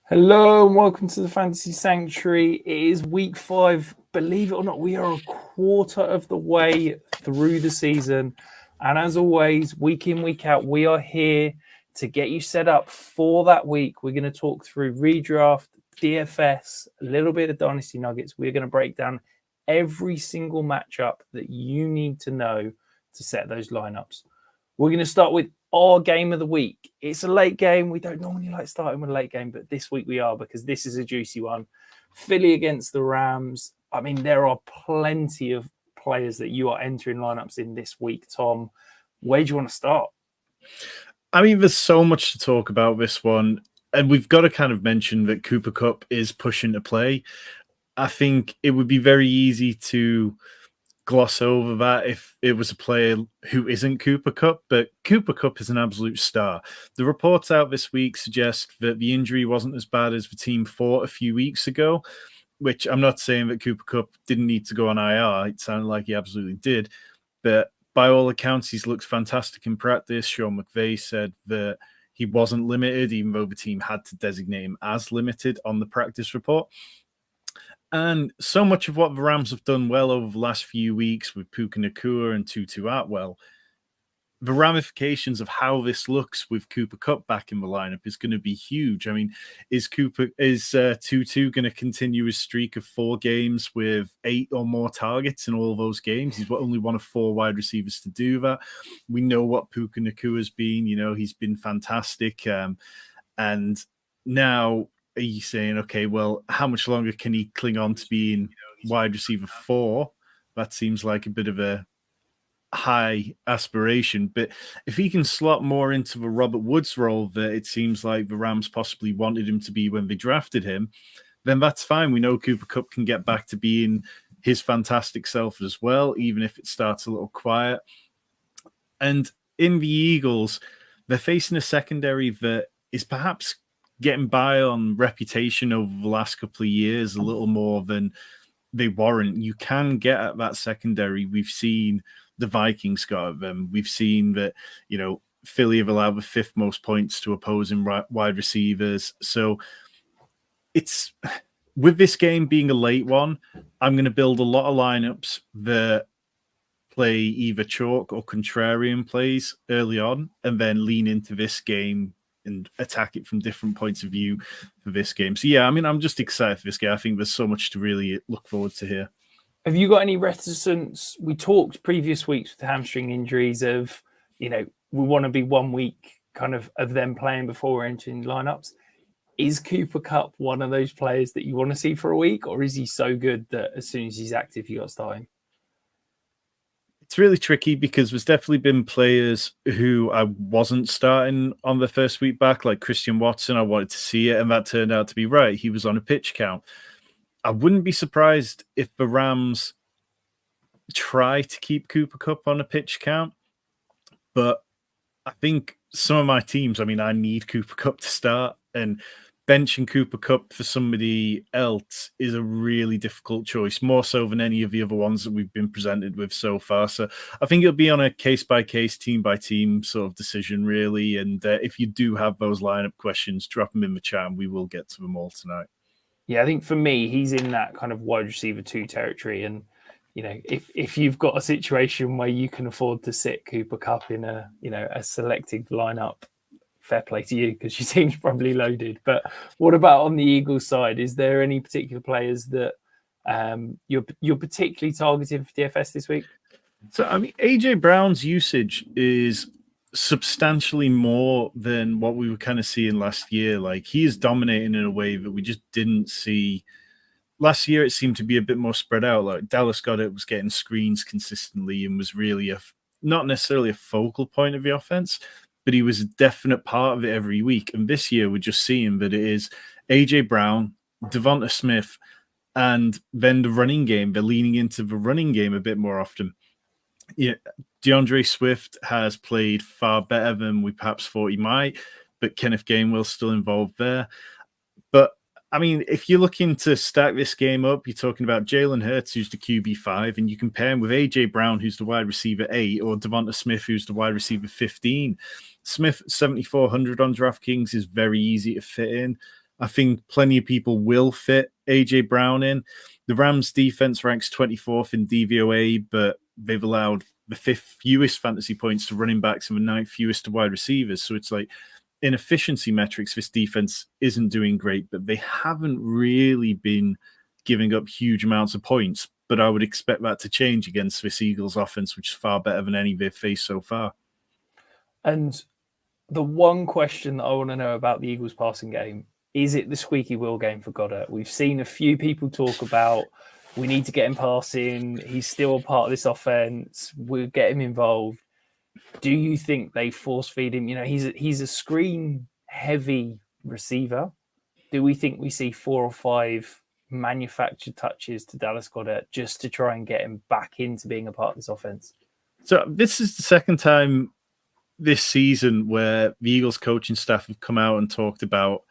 Hello and welcome to the Fantasy Sanctuary. It is week 5. Believe it or not, we are a quarter of the way through the season. And as always, week in, week out, we are here to get you set up for that week. We're going to talk through redraft, DFS, a little bit of Dynasty Nuggets. We're going to break down every single matchup that you need to know to set those lineups. We're going to start with our game of the week. It's a late game. We don't normally like starting with a late game, but this week we are because this is a juicy one. Philly against the Rams. I mean, there are plenty of players that you are entering lineups in this week, Tom. Where do you want to start? I mean, there's so much to talk about this one, and we've got to kind of mention that Cooper Kupp is pushing to play. I think it would be very easy to gloss over that if it was a player who isn't Cooper Kupp, but Cooper Kupp is an absolute star. The reports out this week suggest that the injury wasn't as bad as the team thought a few weeks ago, which I'm not saying that Cooper Kupp didn't need to go on IR. It sounded like he absolutely did, but by all accounts, he's looked fantastic in practice. Sean McVay said that he wasn't limited, even though the team had to designate him as limited on the practice report. And so much of what the Rams have done well over the last few weeks with Puka Nacua and Tutu Atwell, the ramifications of how this looks with Cooper Kupp back in the lineup is going to be huge. I mean, is Tutu going to continue his streak of 4 games with 8 or more targets in all those games? He's only one of 4 wide receivers to do that. We know what Puka Nacua has been. You know, he's been fantastic. And now, are you saying, okay, well, how much longer can he cling on to being wide receiver 4? That seems like a bit of a high aspiration. But if he can slot more into the Robert Woods role that it seems like the Rams possibly wanted him to be when they drafted him, then that's fine. We know Cooper Kupp can get back to being his fantastic self as well, even if it starts a little quiet. And in the Eagles, they're facing a secondary that is perhaps getting by on reputation over the last couple of years a little more than they warrant. You can get at that secondary. We've seen the Vikings got at them. We've seen that, you know, Philly have allowed the 5th most points to opposing wide receivers. So it's, with this game being a late one, I'm going to build a lot of lineups that play either chalk or contrarian plays early on and then lean into this game and attack it from different points of view for this game. So, yeah, I mean, I'm just excited for this game. I think there's so much to really look forward to here. Have you got any reticence? We talked previous weeks with hamstring injuries of, you know, we want to be 1 week kind of them playing before we're entering lineups. Is Cooper Kupp one of those players that you want to see for a week, or is he so good that as soon as he's active, you got to start him? It's really tricky because there's definitely been players who I wasn't starting on the first week back, like Christian Watson. I wanted to see it, and that turned out to be right. He was on a pitch count. I wouldn't be surprised if the Rams try to keep Cooper Kupp on a pitch count, but I think some of my teams, I mean, I need Cooper Kupp to start, and benching Cooper Kupp for somebody else is a really difficult choice, more so than any of the other ones that we've been presented with so far. So I think it'll be on a case-by-case, team-by-team sort of decision, really. And if you do have those lineup questions, drop them in the chat and we will get to them all tonight. Yeah, I think for me, he's in that kind of wide receiver 2 territory. And, you know, if you've got a situation where you can afford to sit Cooper Kupp in a, you know, a selected lineup, fair play to you because your team's probably loaded. But what about on the Eagles side? Is there any particular players that you're particularly targeting for DFS this week? So, I mean, AJ Brown's usage is substantially more than what we were kind of seeing last year. Like, he is dominating in a way that we just didn't see. Last year, it seemed to be a bit more spread out. Like, Dallas Goedert was getting screens consistently and was really not necessarily a focal point of the offense, but he was a definite part of it every week. And this year, we're just seeing that it is A.J. Brown, Devonta Smith, and then the running game. They're leaning into the running game a bit more often. Yeah, DeAndre Swift has played far better than we perhaps thought he might, but Kenneth Gainwell's still involved there. But, I mean, if you're looking to stack this game up, you're talking about Jalen Hurts, who's the QB5, and you compare him with A.J. Brown, who's the wide receiver 8, or Devonta Smith, who's the wide receiver 15. Smith, 7,400 on DraftKings is very easy to fit in. I think plenty of people will fit A.J. Brown in. The Rams defense ranks 24th in DVOA, but they've allowed the 5th fewest fantasy points to running backs and the 9th fewest to wide receivers. So it's like, in efficiency metrics, this defense isn't doing great, but they haven't really been giving up huge amounts of points. But I would expect that to change against this Eagles offense, which is far better than any they've faced so far. And the one question that I want to know about the Eagles passing game, is it the squeaky wheel game for Goddard? We've seen a few people talk about, we need to get him passing. He's still a part of this offense. We'll get him involved. Do you think they force feed him? You know, he's a screen heavy receiver. Do we think we see 4 or 5 manufactured touches to Dallas Goedert just to try and get him back into being a part of this offense? So this is the second time this season where the Eagles coaching staff have come out and talked about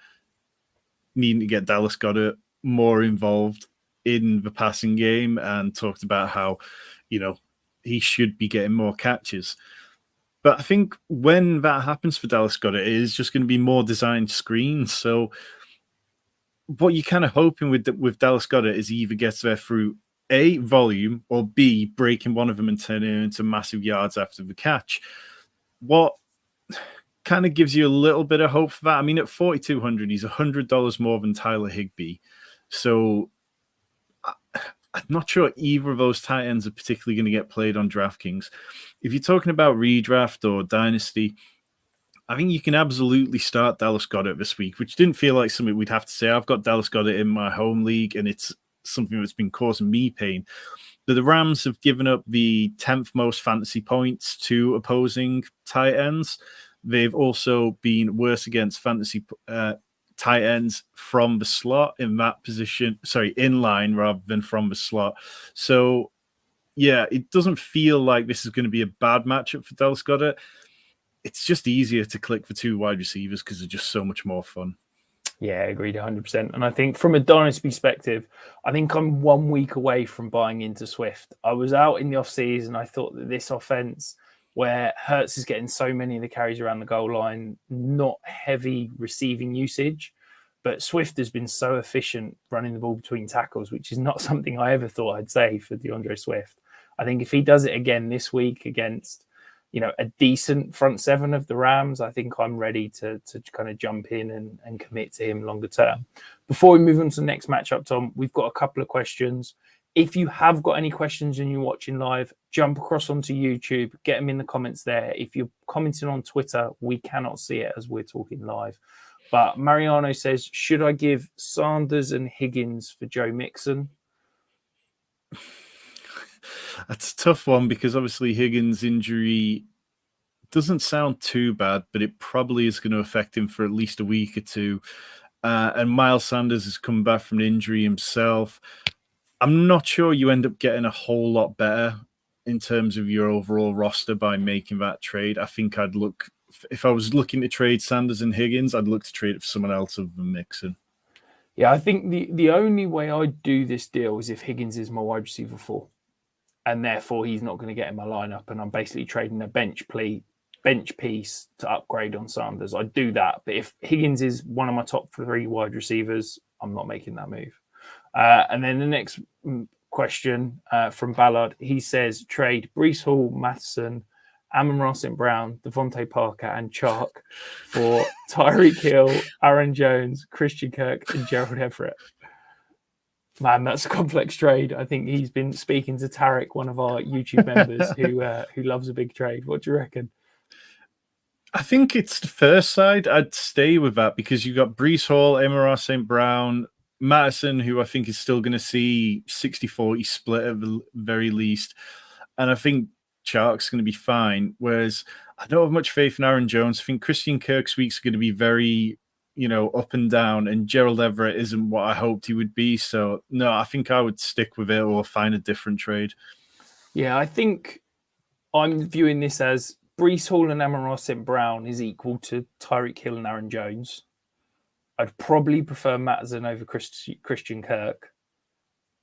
needing to get Dallas Goedert more involved in the passing game and talked about how, you know, he should be getting more catches. But I think when that happens for Dallas Goedert, it is just going to be more designed screens. So what you're kind of hoping with Dallas Goedert is he either gets there through A, volume, or B, breaking one of them and turning it into massive yards after the catch. What kind of gives you a little bit of hope for that? I mean, at $4,200, he's $100 more than Tyler Higbee. So I'm not sure either of those tight ends are particularly going to get played on DraftKings. If you're talking about redraft or dynasty, I think you can absolutely start Dallas Goedert this week, which didn't feel like something we'd have to say. I've got Dallas Goedert in my home league, and it's something that's been causing me pain. But the Rams have given up the 10th most fantasy points to opposing tight ends. They've also been worse against fantasy tight ends from the slot in that position. Sorry, in line rather than from the slot. So, yeah, it doesn't feel like this is going to be a bad matchup for Dallas Goedert. It's just easier to click for 2 wide receivers because they're just so much more fun. Yeah, agreed 100%. And I think from a dynasty perspective, I think I'm 1 week away from buying into Swift. I was out in the offseason. I thought that this offense, where Hurts is getting so many of the carries around the goal line, not heavy receiving usage, but Swift has been so efficient running the ball between tackles, which is not something I ever thought I'd say for DeAndre Swift. I think if he does it again this week against, you know, a decent front seven of the Rams, I think I'm ready to kind of jump in and commit to him longer term. Before we move on to the next matchup, Tom, we've got a couple of questions. If you have got any questions and you're watching live, jump across onto YouTube, get them in the comments there. If you're commenting on Twitter, we cannot see it as we're talking live. But Mariano says, should I give Sanders and Higgins for Joe Mixon? That's a tough one because obviously Higgins' injury doesn't sound too bad, but it probably is going to affect him for at least a week or two. And Miles Sanders has come back from an injury himself. I'm not sure you end up getting a whole lot better in terms of your overall roster by making that trade. I think I'd look, if I was looking to trade Sanders and Higgins, I'd look to trade it for someone else other than Mixon. Yeah, I think the only way I'd do this deal is if Higgins is my wide receiver 4. And therefore he's not going to get in my lineup, and I'm basically trading a bench piece to upgrade on Sanders. I'd do that. But if Higgins is one of my top 3 wide receivers, I'm not making that move. And then the next question from Ballard, he says, trade Breece Hall, Matheson, Amon-Ra St. Brown, Devontae Parker, and Chark for Tyreek Hill, Aaron Jones, Christian Kirk, and Gerald Everett. Man, that's a complex trade. I think he's been speaking to Tarek, one of our YouTube members, who loves a big trade. What do you reckon? I think it's the first side. I'd stay with that because you got Breece Hall, Amon-Ra St. Brown, Madison, who I think is still going to see 60-40 split at the very least. And I think Chark's going to be fine. Whereas I don't have much faith in Aaron Jones. I think Christian Kirk's week's going to be very, up and down, and Gerald Everett isn't what I hoped he would be. So, no, I think I would stick with it or find a different trade. Yeah, I think I'm viewing this as Breece Hall and Amon-Ra St. Brown is equal to Tyreek Hill and Aaron Jones. I'd probably prefer Mattison over Christian Kirk.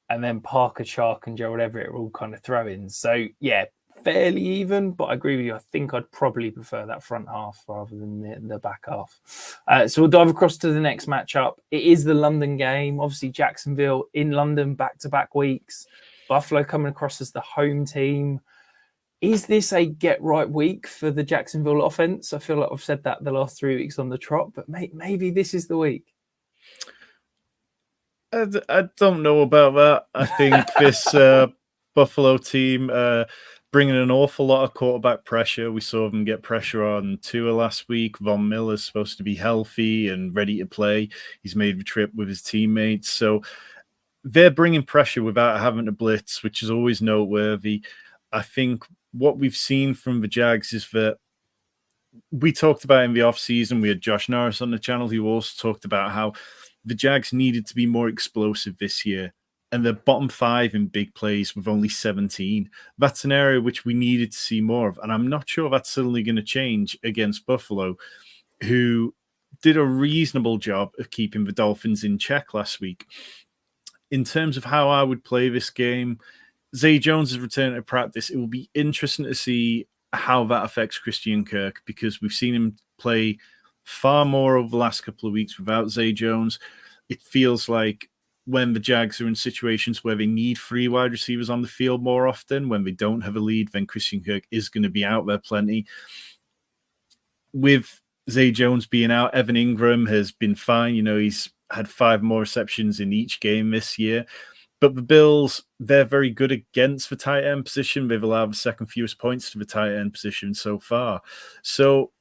And then Parker, Chark, and Gerald Everett are all kind of throw-ins. So, yeah, fairly even, but I agree with you. I think I'd probably prefer that front half rather than the back half. So we'll dive across to the next matchup. It is the London game. Obviously, Jacksonville in London back-to-back weeks. Buffalo coming across as the home team. Is this a get-right week for the Jacksonville offense? I feel like I've said that the last 3 weeks on the trot, but maybe this is the week. I don't know about that. I think this Buffalo team bringing an awful lot of quarterback pressure. We saw them get pressure on Tua last week. Von Miller's supposed to be healthy and ready to play. He's made the trip with his teammates. So they're bringing pressure without having to blitz, which is always noteworthy. I think what we've seen from the Jags is that we talked about in the offseason, we had Josh Norris on the channel who also talked about how the Jags needed to be more explosive this year, and they're bottom 5 in big plays with only 17. That's an area which we needed to see more of, and I'm not sure that's suddenly going to change against Buffalo, who did a reasonable job of keeping the Dolphins in check last week. In terms of how I would play this game, Zay Jones is returning to practice. It will be interesting to see how that affects Christian Kirk, because we've seen him play far more over the last couple of weeks without Zay Jones. It feels like when the Jags are in situations where they need 3 wide receivers on the field more often, when they don't have a lead, then Christian Kirk is going to be out there plenty. With Zay Jones being out, Evan Ingram has been fine. He's had 5 more receptions in each game this year. But the Bills, they're very good against the tight end position. They've allowed the second fewest points to the tight end position so far. So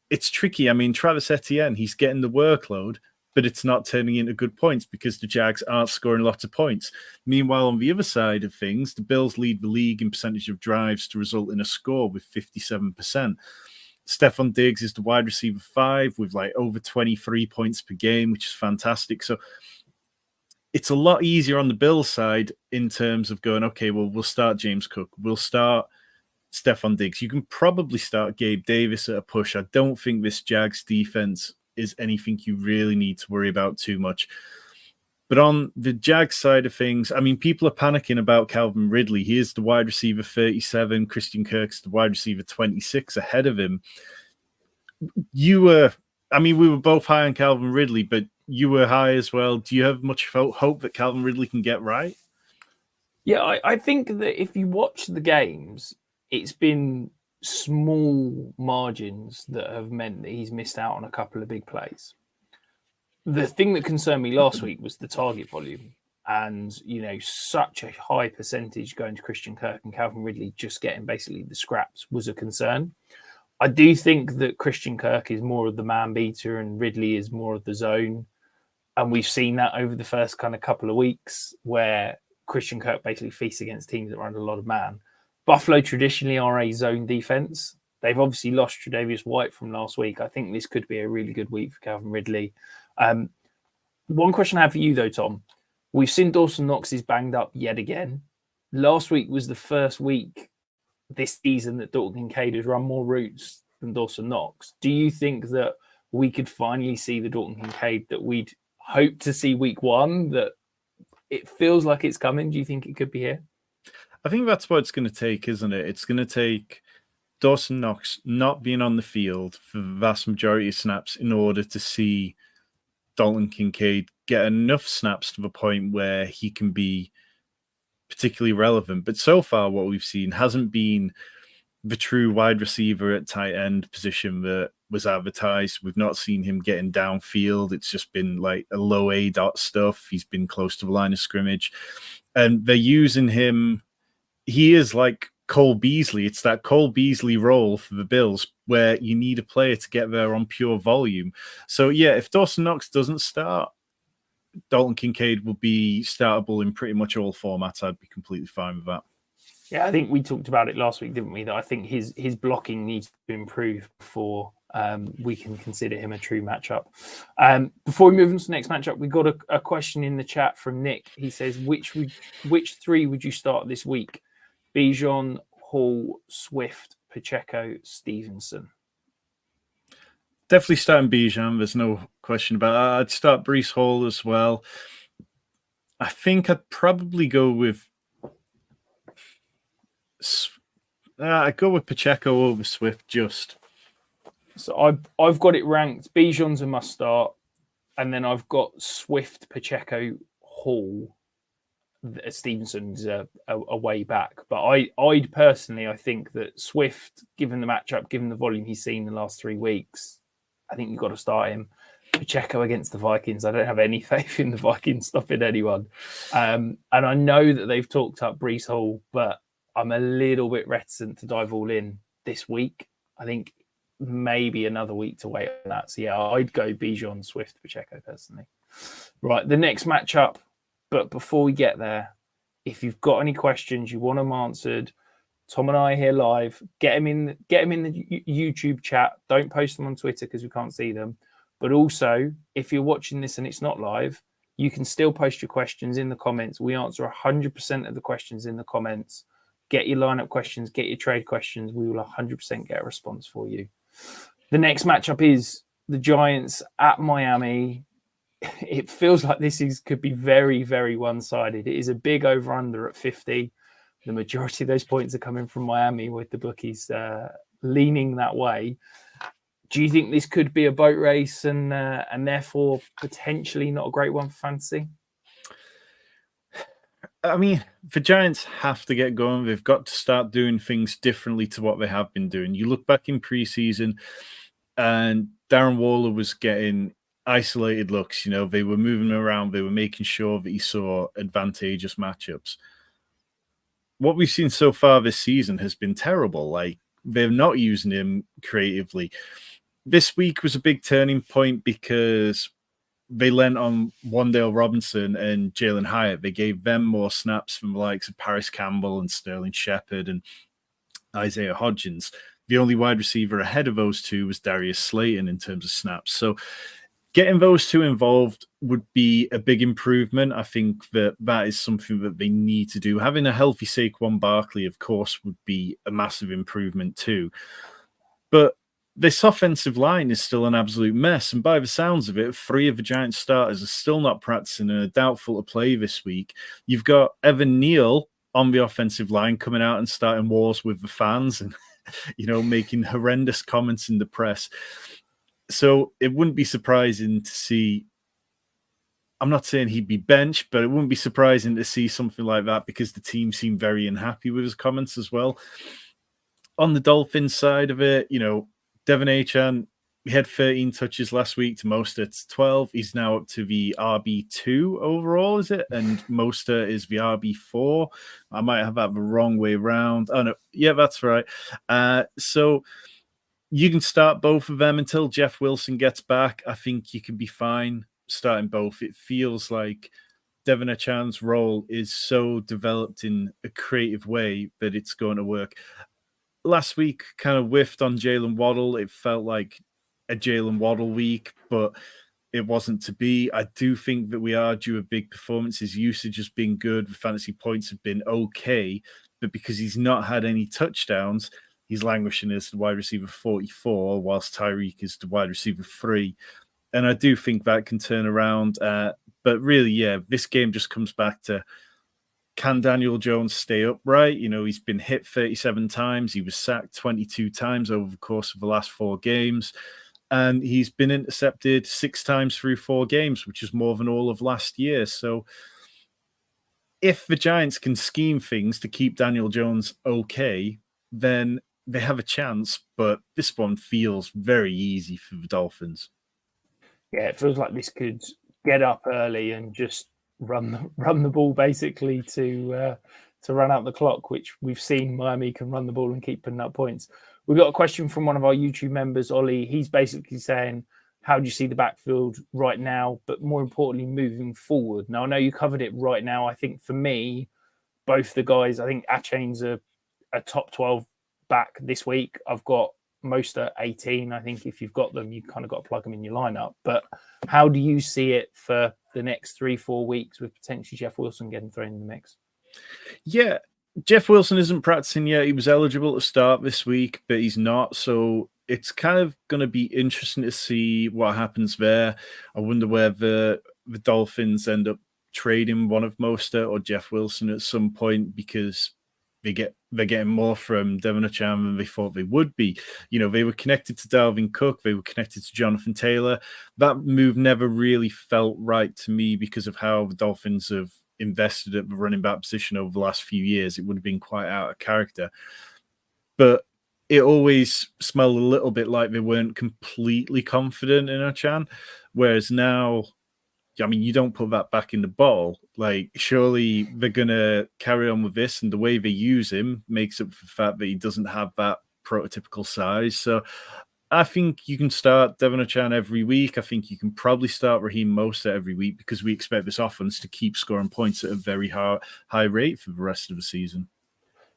it's tricky. I mean, Travis Etienne, he's getting the workload, but it's not turning into good points because the Jags aren't scoring lots of points. Meanwhile, on the other side of things, the Bills lead the league in percentage of drives to result in a score with 57%. Stephon Diggs is the wide receiver 5 with like over 23 points per game, which is fantastic. So it's a lot easier on the Bills side in terms of going, okay, well, we'll start James Cook. We'll start Stephon Diggs. You can probably start Gabe Davis at a push. I don't think this Jags defense is anything you really need to worry about too much. But on the Jags side of things, I mean, people are panicking about Calvin Ridley. He is the wide receiver 37. Christian Kirk's the wide receiver 26 ahead of him. We were both high on Calvin Ridley, but you were high as well. Do you have much hope that Calvin Ridley can get right? Yeah, I think that if you watch the games, it's been small margins that have meant that he's missed out on a couple of big plays. The thing that concerned me last week was the target volume, and such a high percentage going to Christian Kirk and Calvin Ridley just getting basically the scraps was a concern. I do think that Christian Kirk is more of the man beater and Ridley is more of the zone, and we've seen that over the first kind of couple of weeks where Christian Kirk basically feasts against teams that run a lot of man. Buffalo traditionally are a zone defense. They've obviously lost Tre'Davious White from last week. I think this could be a really good week for Calvin Ridley. One question I have for you, though, Tom. We've seen Dawson Knox is banged up yet again. Last week was the first week this season that Dalton Kincaid has run more routes than Dawson Knox. Do you think that we could finally see the Dalton Kincaid that we'd hoped to see week 1, that it feels like it's coming? Do you think it could be here? I think that's what it's going to take, isn't it? It's going to take Dawson Knox not being on the field for the vast majority of snaps in order to see Dalton Kincaid get enough snaps to the point where he can be particularly relevant. But so far, what we've seen hasn't been the true wide receiver at tight end position that was advertised. We've not seen him getting downfield. It's just been like a low A dot stuff. He's been close to the line of scrimmage. And they're using him. He is like Cole Beasley. It's that Cole Beasley role for the Bills where you need a player to get there on pure volume. So, yeah, if Dawson Knox doesn't start, Dalton Kincaid will be startable in pretty much all formats. I'd be completely fine with that. Yeah, I think we talked about it last week, didn't we? That I think his blocking needs to improve before we can consider him a true matchup. Before we move on to the next matchup, we got a question in the chat from Nick. He says, which 3 would you start this week? Bijan, Hall, Swift, Pacheco, Stevenson. Definitely starting Bijan. There's no question about that. I'd start Breece Hall as well. I think I'd probably go with I go with Pacheco over Swift just. So I've got it ranked. Bijan's a must start, and then I've got Swift, Pacheco, Hall. Stevenson's a way back, but I'd personally, I think that Swift, given the matchup, given the volume he's seen the last 3 weeks, I think you've got to start him. Pacheco against the Vikings, I don't have any faith in the Vikings stopping anyone. And I know that they've talked up Breece Hall, but I'm a little bit reticent to dive all in this week. I think maybe another week to wait on that. So yeah, I'd go Bijan, Swift, Pacheco personally. Right, the next matchup. But before we get there, if you've got any questions, you want them answered, Tom and I are here live. Get them in the YouTube chat. Don't post them on Twitter because we can't see them. But also, if you're watching this and it's not live, you can still post your questions in the comments. We answer 100% of the questions in the comments. Get your lineup questions, get your trade questions. We will 100% get a response for you. The next matchup is the Giants at Miami. It feels like this could be very, very one-sided. It is a big over-under at 50. The majority of those points are coming from Miami, with the bookies leaning that way. Do you think this could be a boat race and therefore potentially not a great one for fantasy? I mean, the Giants have to get going. They've got to start doing things differently to what they have been doing. You look back in preseason, and Darren Waller was getting isolated looks. You know, they were moving around. They were making sure that he saw advantageous matchups. What we've seen so far this season has been terrible. Like, they're not using him creatively. This week was a big turning point because they lent on Wan'Dale Robinson and Jalen Hyatt. They gave them more snaps from the likes of Paris Campbell and Sterling Shepard and Isaiah Hodgins. The only wide receiver ahead of those two was Darius Slayton in terms of snaps. So getting those two involved would be a big improvement. I think that is something that they need to do. Having a healthy Saquon Barkley, of course, would be a massive improvement too. But this offensive line is still an absolute mess. And by the sounds of it, 3 of the Giants starters are still not practicing and are doubtful to play this week. You've got Evan Neal on the offensive line coming out and starting wars with the fans and, making horrendous comments in the press. So it wouldn't be surprising to see, I'm not saying he'd be benched, but it wouldn't be surprising to see something like that because the team seemed very unhappy with his comments as well. On the Dolphins side of it, Devon Achane, he had 13 touches last week to Mostert's 12. He's now up to the RB2 overall, is it? And Mostert is the RB4. I might have that the wrong way around. Oh, no. Yeah, that's right. So you can start both of them until Jeff Wilson gets back. I think you can be fine starting both. It feels like Devon Achane's role is so developed in a creative way that it's going to work. Last week kind of whiffed on Jalen Waddle. It felt like a Jalen Waddle week, but it wasn't to be. I do think that we are due a big performance. His usage has been good. The fantasy points have been okay, but because he's not had any touchdowns, he's languishing as the wide receiver 44, whilst Tyreek is the wide receiver 3. And I do think that can turn around. But really, yeah, this game just comes back to, can Daniel Jones stay upright? He's been hit 37 times. He was sacked 22 times over the course of the last 4 games. And he's been intercepted 6 times through 4 games, which is more than all of last year. So if the Giants can scheme things to keep Daniel Jones okay, then they have a chance. But this one feels very easy for the Dolphins. Yeah, it feels like this could get up early and just run the ball basically to run out the clock, which we've seen Miami can run the ball and keep putting up points. We got a question from one of our YouTube members, Ollie. He's basically saying, how do you see the backfield right now, but more importantly, moving forward? Now, I know you covered it right now. I think for me, both the guys, I think Achane's a top 12 back this week. I've got most at 18. I think if you've got them, you kind of got to plug them in your lineup. But how do you see it for the next 3-4 weeks with potentially Jeff Wilson getting thrown in the mix? Yeah, Jeff Wilson isn't practicing yet. He was eligible to start this week, but he's not. So it's kind of going to be interesting to see what happens there. I wonder whether the Dolphins end up trading one of Mostert or Jeff Wilson at some point because they're getting more from Devon Achane than they thought they would be. They were connected to Dalvin Cook, they were connected to Jonathan Taylor. That move never really felt right to me because of how the Dolphins have invested at the running back position over the last few years. It would have been quite out of character. But it always smelled a little bit like they weren't completely confident in Achane, whereas now, you don't put that back in the ball. Like, surely they're going to carry on with this, and the way they use him makes up for the fact that he doesn't have that prototypical size. So I think you can start Devon Achane every week. I think you can probably start Raheem Mostert every week because we expect this offense to keep scoring points at a very high rate for the rest of the season.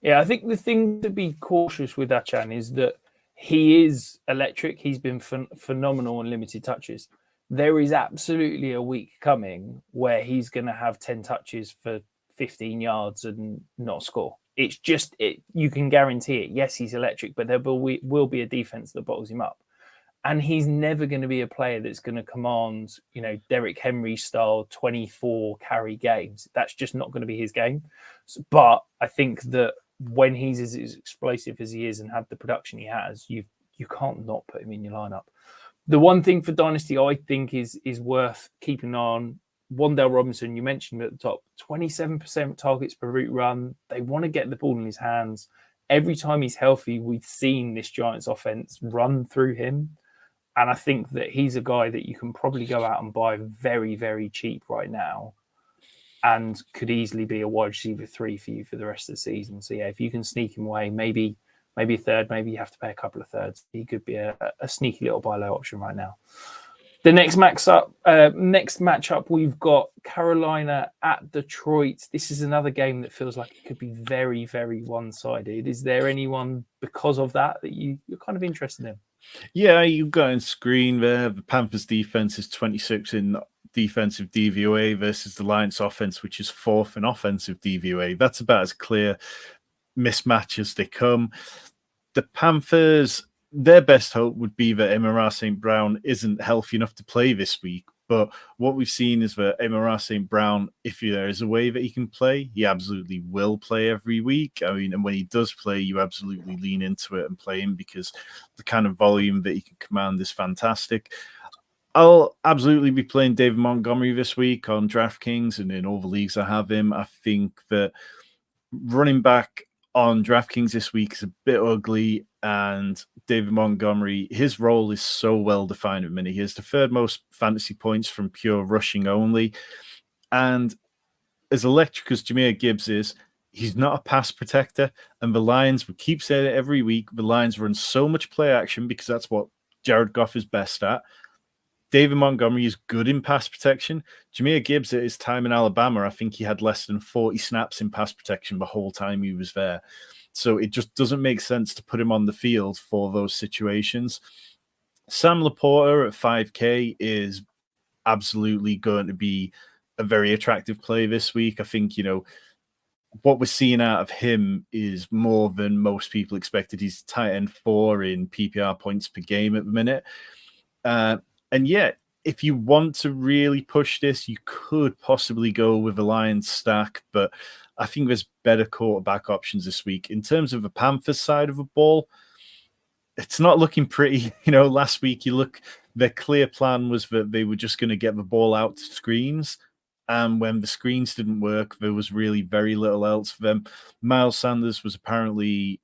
Yeah, I think the thing to be cautious with Achane is that he is electric. He's been phenomenal in limited touches. There is absolutely a week coming where he's going to have 10 touches for 15 yards and not score. It's just, you can guarantee it. Yes, he's electric, but there will be a defense that bottles him up. And he's never going to be a player that's going to command, Derrick Henry style 24 carry games. That's just not going to be his game. But I think that when he's as explosive as he is and had the production he has, you can't not put him in your lineup. The one thing for Dynasty I think is worth keeping on, Wan'Dale Robinson, you mentioned at the top, 27% targets per route run. They want to get the ball in his hands. Every time he's healthy, we've seen this Giants offense run through him. And I think that he's a guy that you can probably go out and buy very, very cheap right now and could easily be a wide receiver 3 for you for the rest of the season. So, yeah, if you can sneak him away, maybe a third, maybe you have to pay a couple of thirds. He could be a sneaky little buy low option right now. The next matchup, we've got Carolina at Detroit. This is another game that feels like it could be very, very one-sided. Is there anyone because of that you're kind of interested in? Yeah, you've got on screen there. The Panthers defense is 26 in defensive DVOA versus the Lions offense, which is 4th in offensive DVOA. That's about as clear mismatch as they come. The Panthers, their best hope would be that Amon-Ra St. Brown isn't healthy enough to play this week. But what we've seen is that Amon-Ra St. Brown, if there is a way that he can play, he absolutely will play every week. And when he does play, you absolutely lean into it and play him because the kind of volume that he can command is fantastic. I'll absolutely be playing David Montgomery this week on DraftKings, and in all the leagues I have him. I think that running back on DraftKings this week is a bit ugly, and David Montgomery, his role is so well defined at the minute. He has the 3rd most fantasy points from pure rushing only, and as electric as Jahmyr Gibbs is, he's not a pass protector. And the Lions, we keep saying it every week, the Lions run so much play action because that's what Jared Goff is best at. David Montgomery is good in pass protection. Jahmyr Gibbs, at his time in Alabama, I think he had less than 40 snaps in pass protection the whole time he was there. So it just doesn't make sense to put him on the field for those situations. Sam Laporta at 5K is absolutely going to be a very attractive play this week. I think, what we're seeing out of him is more than most people expected. He's tight end 4 in PPR points per game at the minute. And yet, if you want to really push this, you could possibly go with a Lions stack, but I think there's better quarterback options this week. In terms of the Panthers side of the ball, it's not looking pretty. Last week, their clear plan was that they were just going to get the ball out to screens. And when the screens didn't work, there was really very little else for them. Miles Sanders was apparently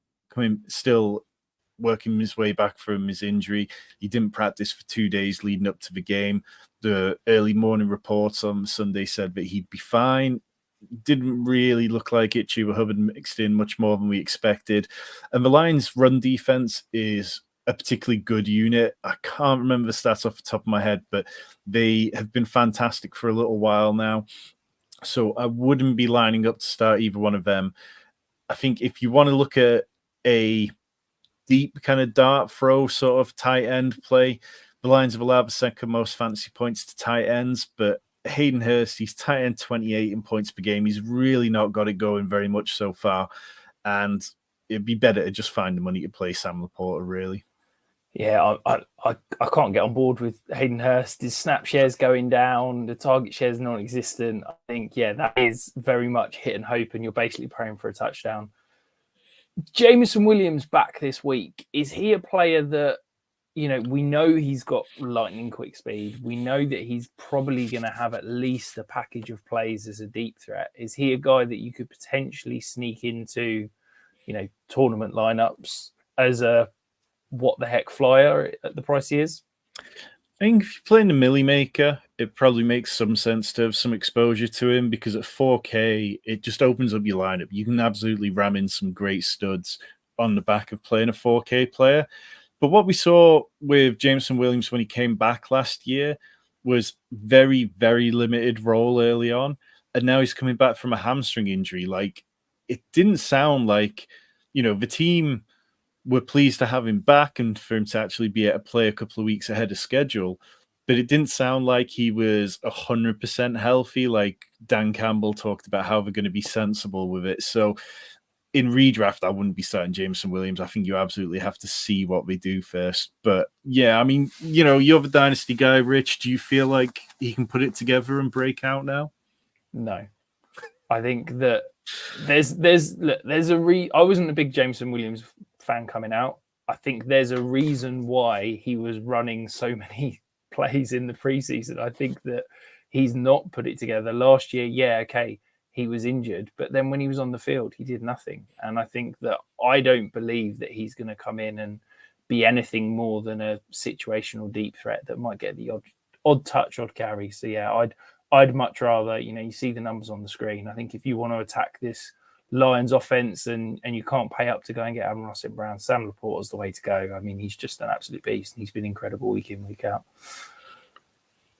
working his way back from his injury. He didn't practice for 2 days leading up to the game. The early morning reports on Sunday said that he'd be fine. Didn't really look like it. Chuba Hubbard mixed in much more than we expected. And the Lions' run defense is a particularly good unit. I can't remember the stats off the top of my head, but they have been fantastic for a little while now. So I wouldn't be lining up to start either one of them. I think if you want to look at a deep kind of dart throw sort of tight end play, the Lions have allowed the 2nd most fantasy points to tight ends, but Hayden Hurst, he's tight end 28 in points per game. He's really not got it going very much so far, and it'd be better to just find the money to play Sam Laporta, really. Yeah, I can't get on board with Hayden Hurst. His snap share's going down. The target share's non-existent. I think, that is very much hit and hope, and you're basically praying for a touchdown. Jameson Williams back this week. Is he a player that, we know he's got lightning quick speed. We know that he's probably going to have at least a package of plays as a deep threat. Is he a guy that you could potentially sneak into, tournament lineups as a what the heck flyer at the price he is? I think if you're playing the Millie Maker, it probably makes some sense to have some exposure to him because at 4K, it just opens up your lineup. You can absolutely ram in some great studs on the back of playing a 4K player. But what we saw with Jameson Williams when he came back last year was very, very limited role early on. And now he's coming back from a hamstring injury. Like, it didn't sound like, the team were pleased to have him back and for him to actually be able to play a couple of weeks ahead of schedule. But it didn't sound like he was 100% healthy. Like Dan Campbell talked about how they're going to be sensible with it. So in redraft, I wouldn't be starting Jameson Williams. I think you absolutely have to see what they do first. But yeah, I mean, you're the Dynasty guy, Rich. Do you feel like he can put it together and break out now? No. I think that there's I wasn't a big Jameson Williams fan coming out. I think there's a reason why he was running so many plays in the preseason. I think that he's not put it together. Last year, he was injured, but then when he was on the field, he did nothing. And I think that I don't believe that he's going to come in and be anything more than a situational deep threat that might get the odd touch, odd carry. So yeah, I'd much rather, you see the numbers on the screen. I think if you want to attack this Lions offense and you can't pay up to go and get Amon-Ra St. Brown, Sam Laporta's the way to go. I mean, he's just an absolute beast and he's been incredible week in, week out.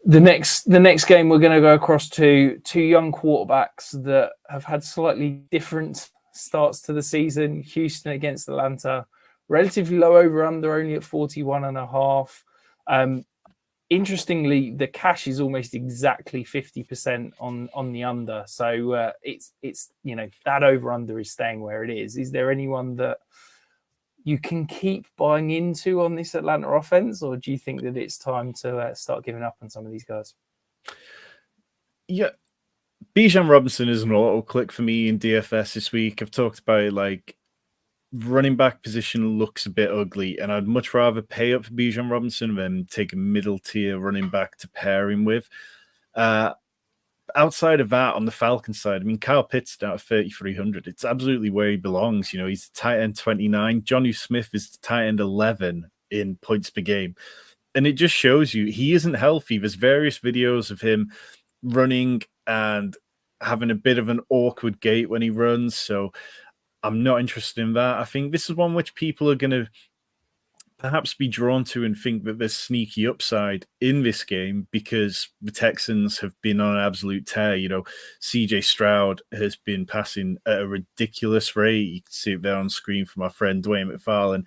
The next game, we're going to go across to two young quarterbacks that have had slightly different starts to the season. Houston against Atlanta, relatively low over-under, only at 41.5. Interestingly, the cash is almost exactly 50% on the under. So it's that over-under is staying where it is. Is there anyone that you can keep buying into on this Atlanta offense, or do you think that it's time to start giving up on some of these guys? Yeah, Bijan Robinson is an auto click for me in DFS this week. I've talked about it, like running back position looks a bit ugly, and I'd much rather pay up for Bijan Robinson than take a middle tier running back to pair him with. Outside of that, on the Falcons side, I mean, Kyle Pitts down at 3,300. It's absolutely where he belongs. He's tight end 29. Jonnu Smith is tight end 11 in points per game. And it just shows you he isn't healthy. There's various videos of him running and having a bit of an awkward gait when he runs. So I'm not interested in that. I think this is one which people are going to perhaps be drawn to and think that there's sneaky upside in this game because the Texans have been on an absolute tear. CJ Stroud has been passing at a ridiculous rate. You can see it there on screen from our friend Dwayne McFarlane,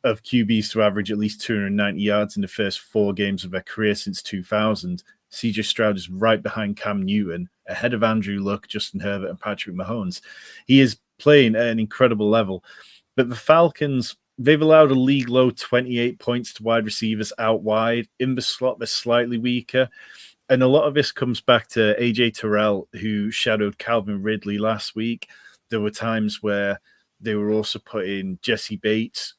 of QBs to average at least 290 yards in the first 4 games of their career since 2000. CJ Stroud is right behind Cam Newton, ahead of Andrew Luck, Justin Herbert, and Patrick Mahomes. He is playing at an incredible level. But the Falcons, they've allowed a league low 28 points to wide receivers out wide. In the slot, they're slightly weaker. And a lot of this comes back to AJ Terrell, who shadowed Calvin Ridley last week. There were times where they were also putting Jesse Bates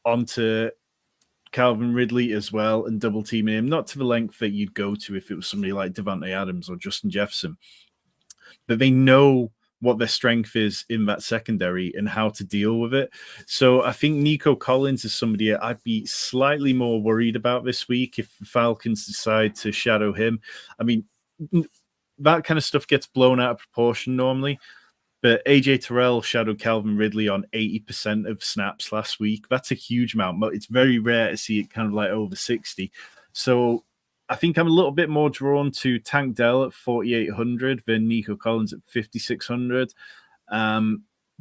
onto Calvin Ridley as well and double teaming him, not to the length that you'd go to if it was somebody like Devontae Adams or Justin Jefferson. But they know what their strength is in that secondary and how to deal with it. So I think Nico Collins is somebody I'd be slightly more worried about this week if the Falcons decide to shadow him. I mean, that kind of stuff gets blown out of proportion normally, but AJ Terrell shadowed Calvin Ridley on 80% of snaps last week. That's a huge amount. It's very rare to see it kind of like over 60. So I think I'm a little bit more drawn to Tank Dell at 4,800 than Nico Collins at 5,600.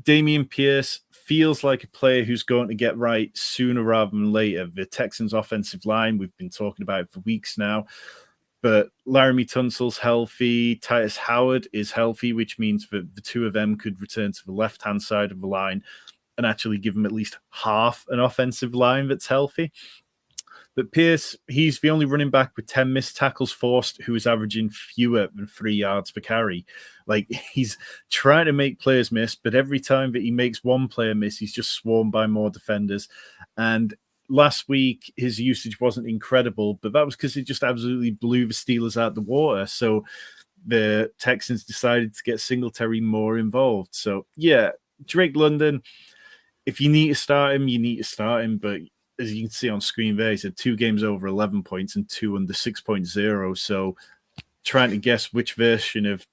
Damian Pierce feels like a player who's going to get right sooner rather than later. The Texans' offensive line, we've been talking about it for weeks now. But Laramie Tunsil's healthy. Titus Howard is healthy, which means that the two of them could return to the left-hand side of the line and actually give them at least half an offensive line that's healthy. But Pierce, he's the only running back with 10 missed tackles forced who is averaging fewer than 3 yards per carry. Like, he's trying to make players miss, but every time that he makes one player miss, he's just swarmed by more defenders. And last week, his usage wasn't incredible, but that was because he just absolutely blew the Steelers out the water. So the Texans decided to get Singletary more involved. So, yeah, Drake London, if you need to start him, you need to start him. But as you can see on screen there, he's had 2 games over 11 points and 2 under 6.0. So trying to guess which version of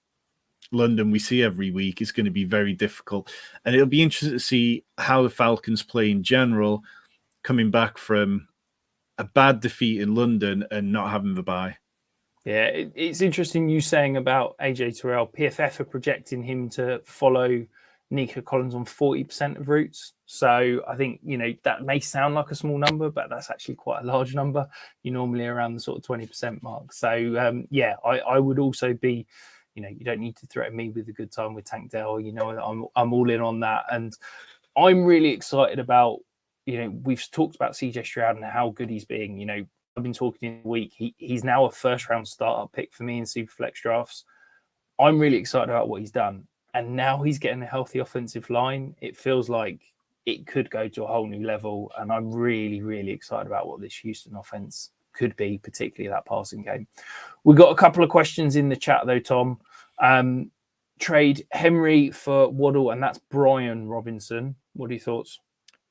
London we see every week is going to be very difficult. And it'll be interesting to see how the Falcons play in general, coming back from a bad defeat in London and not having the bye. Yeah, it's interesting you saying about AJ Terrell. PFF are projecting him to follow Nico Collins on 40% of routes. So I think, that may sound like a small number, but that's actually quite a large number. You're normally around the sort of 20% mark. So, I would also be, you don't need to threaten me with a good time with Tank Dell. I'm all in on that. And I'm really excited about, we've talked about CJ Stroud and how good he's being. I've been talking in the week. He's now a first-round startup pick for me in Superflex drafts. I'm really excited about what he's done. And now he's getting a healthy offensive line. It feels like it could go to a whole new level. And I'm really, really excited about what this Houston offense could be, particularly that passing game. We've got a couple of questions in the chat, though, Tom. Trade Henry for Waddle, and that's Brian Robinson. What are your thoughts?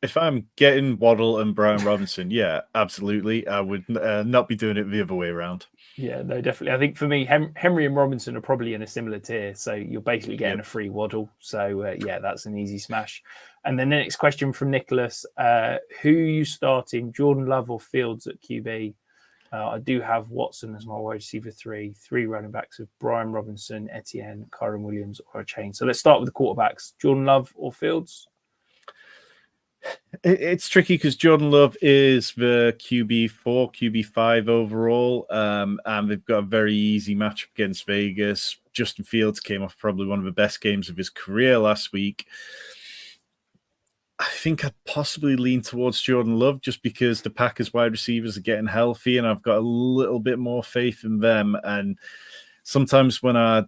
If I'm getting Waddle and Brian Robinson, yeah, absolutely. I would not be doing it the other way around. Yeah, no, definitely. I think for me, Henry and Robinson are probably in a similar tier. So you're basically getting a free Waddle. So, that's an easy smash. And then the next question from Nicholas, who are you starting, Jordan Love or Fields at QB? I do have Watson as my wide receiver 3 running backs of Brian Robinson, Etienne, Kyron Williams, or a chain. So let's start with the quarterbacks, Jordan Love or Fields? It's tricky because Jordan Love is the QB4, QB5 overall, and they've got a very easy matchup against Vegas. Justin Fields came off probably one of the best games of his career last week. I think I'd possibly lean towards Jordan Love just because the Packers wide receivers are getting healthy and I've got a little bit more faith in them. And sometimes when I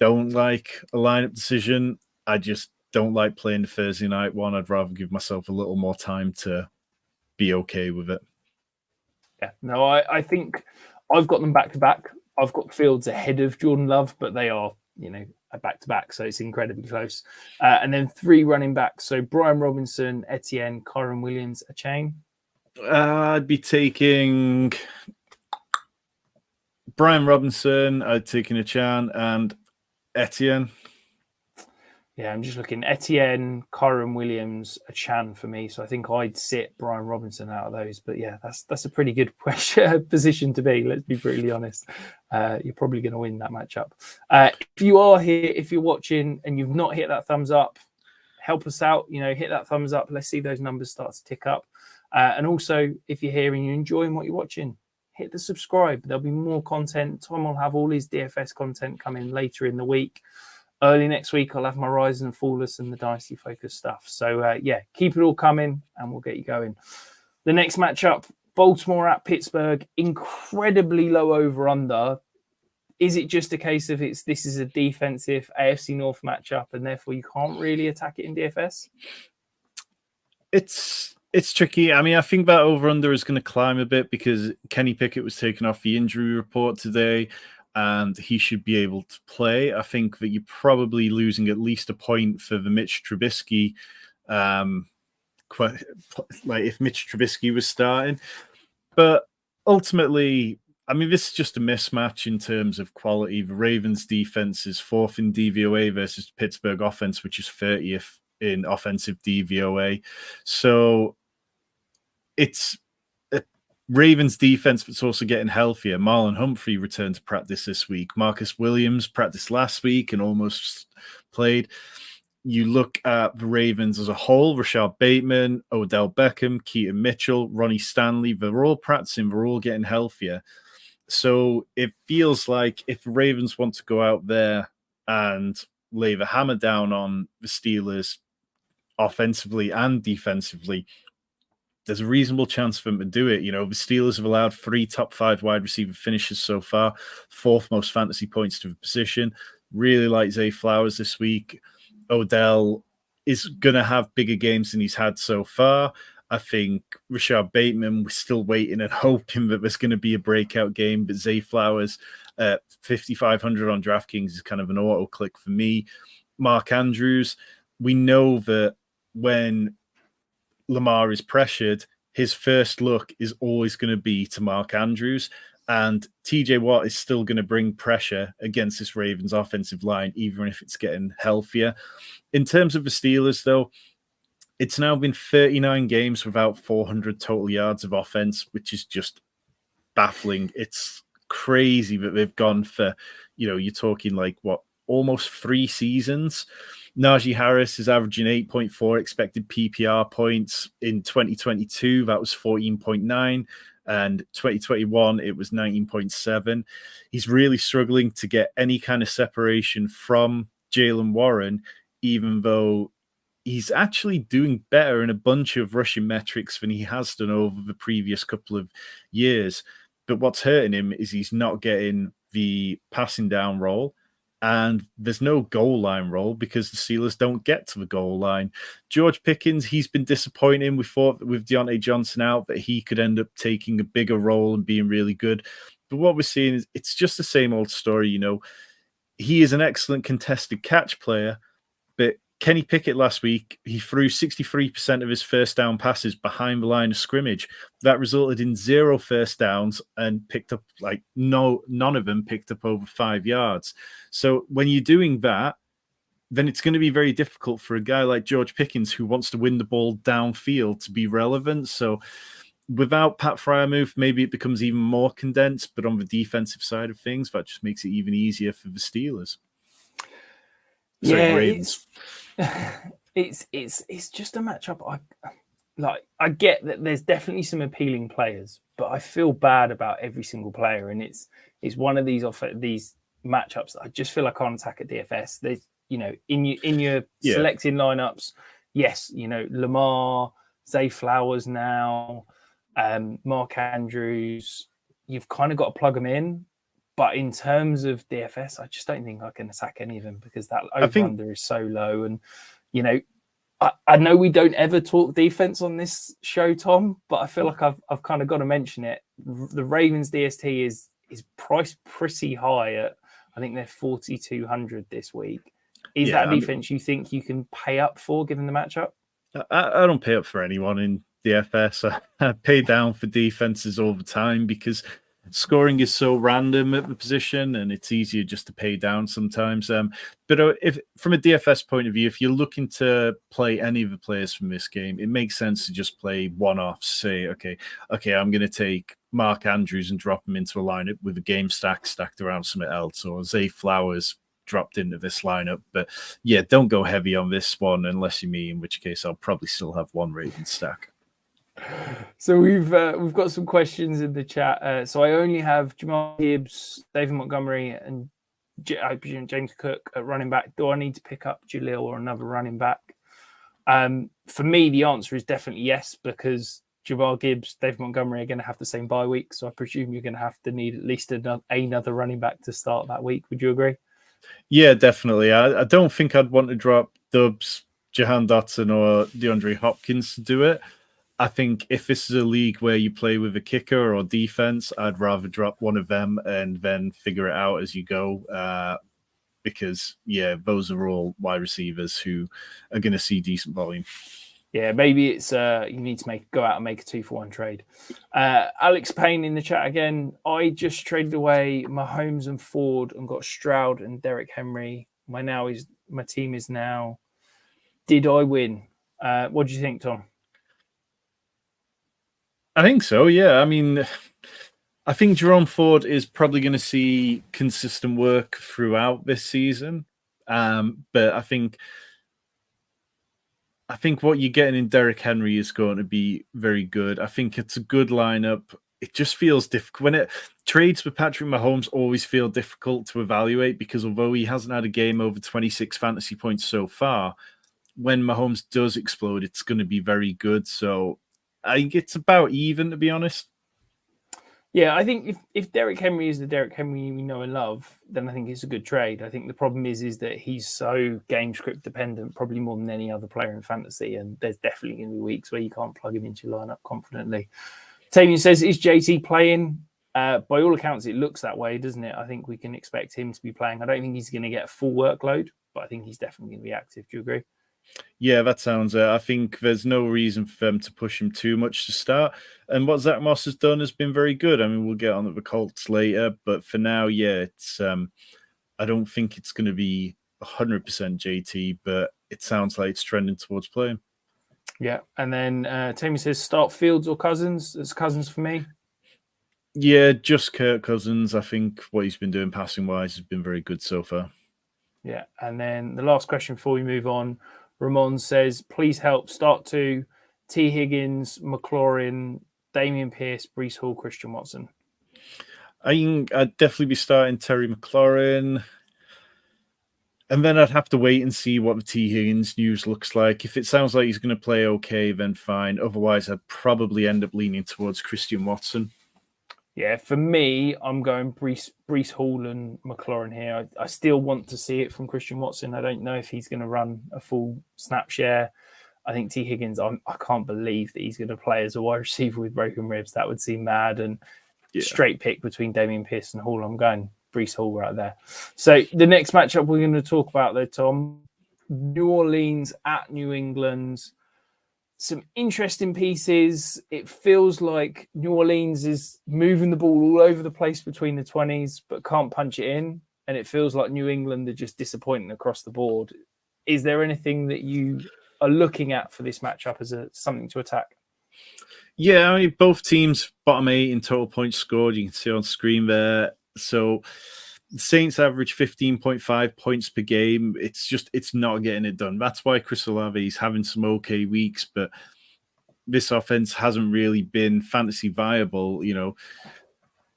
don't like a lineup decision, I just don't like playing the Thursday night one. I'd rather give myself a little more time to be okay with it. Yeah, no, I think I've got them back to back. I've got Fields ahead of Jordan Love, but they are, a back to back, so it's incredibly close. And then 3 running backs. So Brian Robinson, Etienne, Kyron Williams, a chain. I'd be taking Brian Robinson, I'd taking a Chan, and Etienne. Yeah, I'm just looking. Etienne, Kyron Williams, a Chan for me. So I think I'd sit Brian Robinson out of those. But yeah, that's a pretty good position to be. Let's be brutally honest. You're probably going to win that matchup. If you are here, if you're watching and you've not hit that thumbs up, help us out. Hit that thumbs up. Let's see those numbers start to tick up. And also, if you're here and you're enjoying what you're watching, hit the subscribe. There'll be more content. Tom will have all his DFS content coming later in the week. Early next week, I'll have my Rise and Fallers and the Dynasty focus stuff. So, keep it all coming and we'll get you going. The next matchup, Baltimore at Pittsburgh, incredibly low over-under. Is it just a case of this is a defensive AFC North matchup and therefore you can't really attack it in DFS? It's tricky. I mean, I think that over-under is going to climb a bit because Kenny Pickett was taken off the injury report today. And he should be able to play. I think that you're probably losing at least a point for the Mitch Trubisky, like if Mitch Trubisky was starting. But ultimately, I mean, this is just a mismatch in terms of quality. The Ravens defense is 4th in DVOA versus Pittsburgh offense, which is 30th in offensive DVOA. So it's Ravens defense that's also getting healthier. Marlon Humphrey returned to practice this week. Marcus Williams practiced last week and almost played. You look at the Ravens as a whole, Rashad Bateman, Odell Beckham, Keaton Mitchell, Ronnie Stanley, they're all practicing, they're all getting healthier. So it feels like if the Ravens want to go out there and lay the hammer down on the Steelers offensively and defensively, there's a reasonable chance for them to do it. The Steelers have allowed 3 top 5 wide receiver finishes so far, 4th most fantasy points to the position. Really like Zay Flowers this week. Odell is going to have bigger games than he's had so far. I think Rashad Bateman, we're still waiting and hoping that there's going to be a breakout game, but Zay Flowers at 5,500 on DraftKings is kind of an auto click for me. Mark Andrews, we know that when Lamar is pressured, his first look is always going to be to Mark Andrews, and TJ Watt is still going to bring pressure against this Ravens offensive line, even if it's getting healthier. In terms of the Steelers, though, it's now been 39 games without 400 total yards of offense, which is just baffling. It's crazy that they've gone for, you're talking like almost 3 seasons. Najee Harris is averaging 8.4 expected PPR points. In 2022, that was 14.9. And 2021, it was 19.7. He's really struggling to get any kind of separation from Jaylen Warren, even though he's actually doing better in a bunch of rushing metrics than he has done over the previous couple of years. But what's hurting him is he's not getting the passing down role, and there's no goal line role because the Steelers don't get to the goal line. George Pickens, he's been disappointing. We thought that with Deontay Johnson out that he could end up taking a bigger role and being really good. But what we're seeing is it's just the same old story. He is an excellent contested catch player, but Kenny Pickett last week, he threw 63% of his first down passes behind the line of scrimmage. That resulted in 0 first downs and picked up none of them picked up over 5 yards. So when you're doing that, then it's going to be very difficult for a guy like George Pickens who wants to win the ball downfield to be relevant. So without Pat Freiermuth, maybe it becomes even more condensed, but on the defensive side of things, that just makes it even easier for the Steelers. Ravens. It's just a matchup. I get that there's definitely some appealing players, but I feel bad about every single player, and it's one of these matchups that I just feel I can't attack at DFS. There's in your selecting lineups, yes, Lamar, Zay Flowers now, Mark Andrews, you've kind of got to plug them in. But in terms of DFS, I just don't think I can attack any of them because that over-under is so low. And, I know we don't ever talk defense on this show, Tom, but I feel like I've kind of got to mention it. The Ravens DST is priced pretty high at, I think they're 4,200 this week. Is that a defense you think you can pay up for given the matchup? I don't pay up for anyone in DFS. I pay down for defenses all the time because scoring is so random at the position and it's easier just to pay down sometimes. But if from a DFS point of view, if you're looking to play any of the players from this game, it makes sense to just play one-offs. Say, okay, I'm going to take Mark Andrews and drop him into a lineup with a game stacked around something else, or Zay Flowers dropped into this lineup. But yeah, don't go heavy on this one unless you me, in which case I'll probably still have one Ravens stack. So we've got some questions in the chat. So I only have Jamal Gibbs, David Montgomery, and James Cook at running back. Do I need to pick up Jaleel or another running back? For me, the answer is definitely yes, because Jamal Gibbs, David Montgomery are going to have the same bye week. So I presume you're going to have to need at least another running back to start that week. Would you agree? Yeah, definitely. I don't think I'd want to drop Dubs, Jahan Dotson, or DeAndre Hopkins to do it. I think if this is a league where you play with a kicker or defense, I'd rather drop one of them and then figure it out as you go. Because, those are all wide receivers who are going to see decent volume. Yeah, maybe it's you need to go out and make a 2-for-1 trade. Alex Payne in the chat again. I just traded away Mahomes and Ford and got Stroud and Derrick Henry. My team is now. Did I win? What do you think, Tom? I think so, yeah. I mean, I think Jerome Ford is probably going to see consistent work throughout this season. But I think what you're getting in Derrick Henry is going to be very good. I think it's a good lineup. It just feels difficult. Trades with Patrick Mahomes always feel difficult to evaluate because although he hasn't had a game over 26 fantasy points so far, when Mahomes does explode, it's going to be very good. So I think it's about even, to be honest. Yeah, I think if Derrick Henry is the Derrick Henry we know and love, then I think it's a good trade. I think the problem is that he's so game script dependent, probably more than any other player in fantasy, and there's definitely going to be weeks where you can't plug him into your lineup confidently. Tamian says, is JT playing? By all accounts, it looks that way, doesn't it? I think we can expect him to be playing. I don't think he's going to get a full workload, but I think he's definitely going to be active. Do you agree? Yeah, that sounds. I think there's no reason for them to push him too much to start. And what Zach Moss has done has been very good. I mean, we'll get on to the Colts later, but for now, yeah, it's. I don't think it's going to be 100% JT, but it sounds like it's trending towards playing. Yeah, and then Tammy says, start Fields or Cousins. It's Cousins for me. Yeah, just Kirk Cousins. I think what he's been doing passing wise has been very good so far. Yeah, and then the last question before we move on. Ramon says, please help start to T. Higgins, McLaurin, Damian Pierce, Breece Hall, Christian Watson. I think I'd definitely be starting Terry McLaurin. And then I'd have to wait and see what the T. Higgins news looks like. If it sounds like he's going to play okay, then fine. Otherwise, I'd probably end up leaning towards Christian Watson. Yeah, for me, I'm going Breece Hall and McLaurin here. I still want to see it from Christian Watson. I don't know if he's going to run a full snap share. I think T. Higgins, I can't believe that he's going to play as a wide receiver with broken ribs. That would seem mad. And straight pick between Damian Pierce and Hall. I'm going Breece Hall right there. So the next matchup we're going to talk about, though, Tom, New Orleans at New England. Some interesting pieces. It feels like New Orleans is moving the ball all over the place between the 20s, but can't punch it in. And it feels like New England are just disappointing across the board. Is there anything that you are looking at for this matchup as something to attack? Yeah, I mean, both teams bottom 8 in total points scored. You can see on screen there. So the Saints average 15.5 points per game. It's not getting it done. That's why Chris Olave is having some okay weeks, but this offense hasn't really been fantasy viable. You know,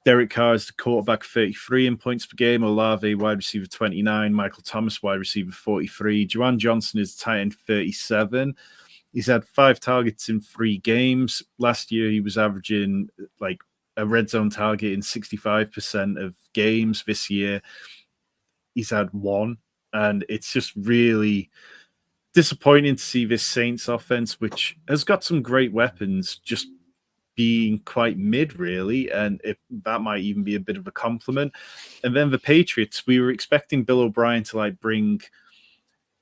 Derek Carr is the quarterback, 33 in points per game. Olave, wide receiver, 29. Michael Thomas, wide receiver, 43. Juwan Johnson is tight end, 37. He's had 5 targets in 3 games. Last year, he was averaging like a red zone target in 65% of games. This year, he's had 1. And it's just really disappointing to see this Saints offense, which has got some great weapons, just being quite mid, really. And that might even be a bit of a compliment. And then the Patriots, we were expecting Bill O'Brien to bring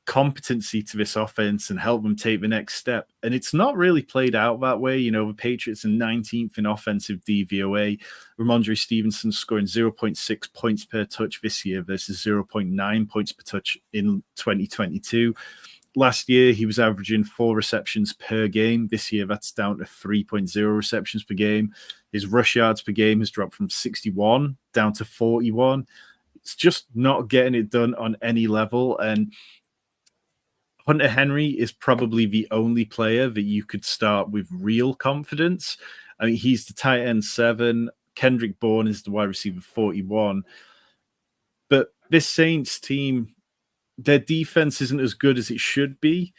competency to this offense and help them take the next step. And it's not really played out that way. You know, the Patriots are 19th in offensive DVOA. Ramondre Stevenson scoring 0.6 points per touch this year versus 0.9 points per touch in 2022. Last year, he was averaging 4 receptions per game. This year, that's down to 3.0 receptions per game. His rush yards per game has dropped from 61 down to 41. It's just not getting it done on any level. And Hunter Henry is probably the only player that you could start with real confidence. I mean, he's the tight end 7. Kendrick Bourne is the wide receiver 41. But this Saints team, their defense isn't as good as it should be,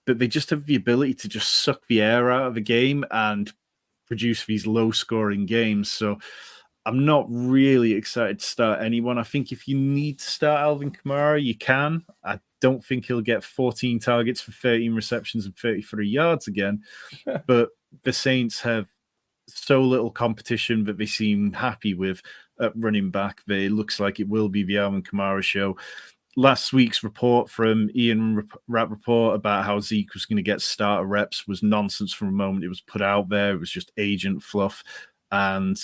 but they just have the ability to just suck the air out of the game and produce these low-scoring games. So I'm not really excited to start anyone. I think if you need to start Alvin Kamara, you can. I don't think he'll get 14 targets for 13 receptions and 33 yards again. But the Saints have so little competition that they seem happy with at running back that it looks like it will be the Alvin Kamara show. Last week's report from Ian Rappaport about how Zeke was going to get starter reps was nonsense from the moment it was put out there. It was just agent fluff. And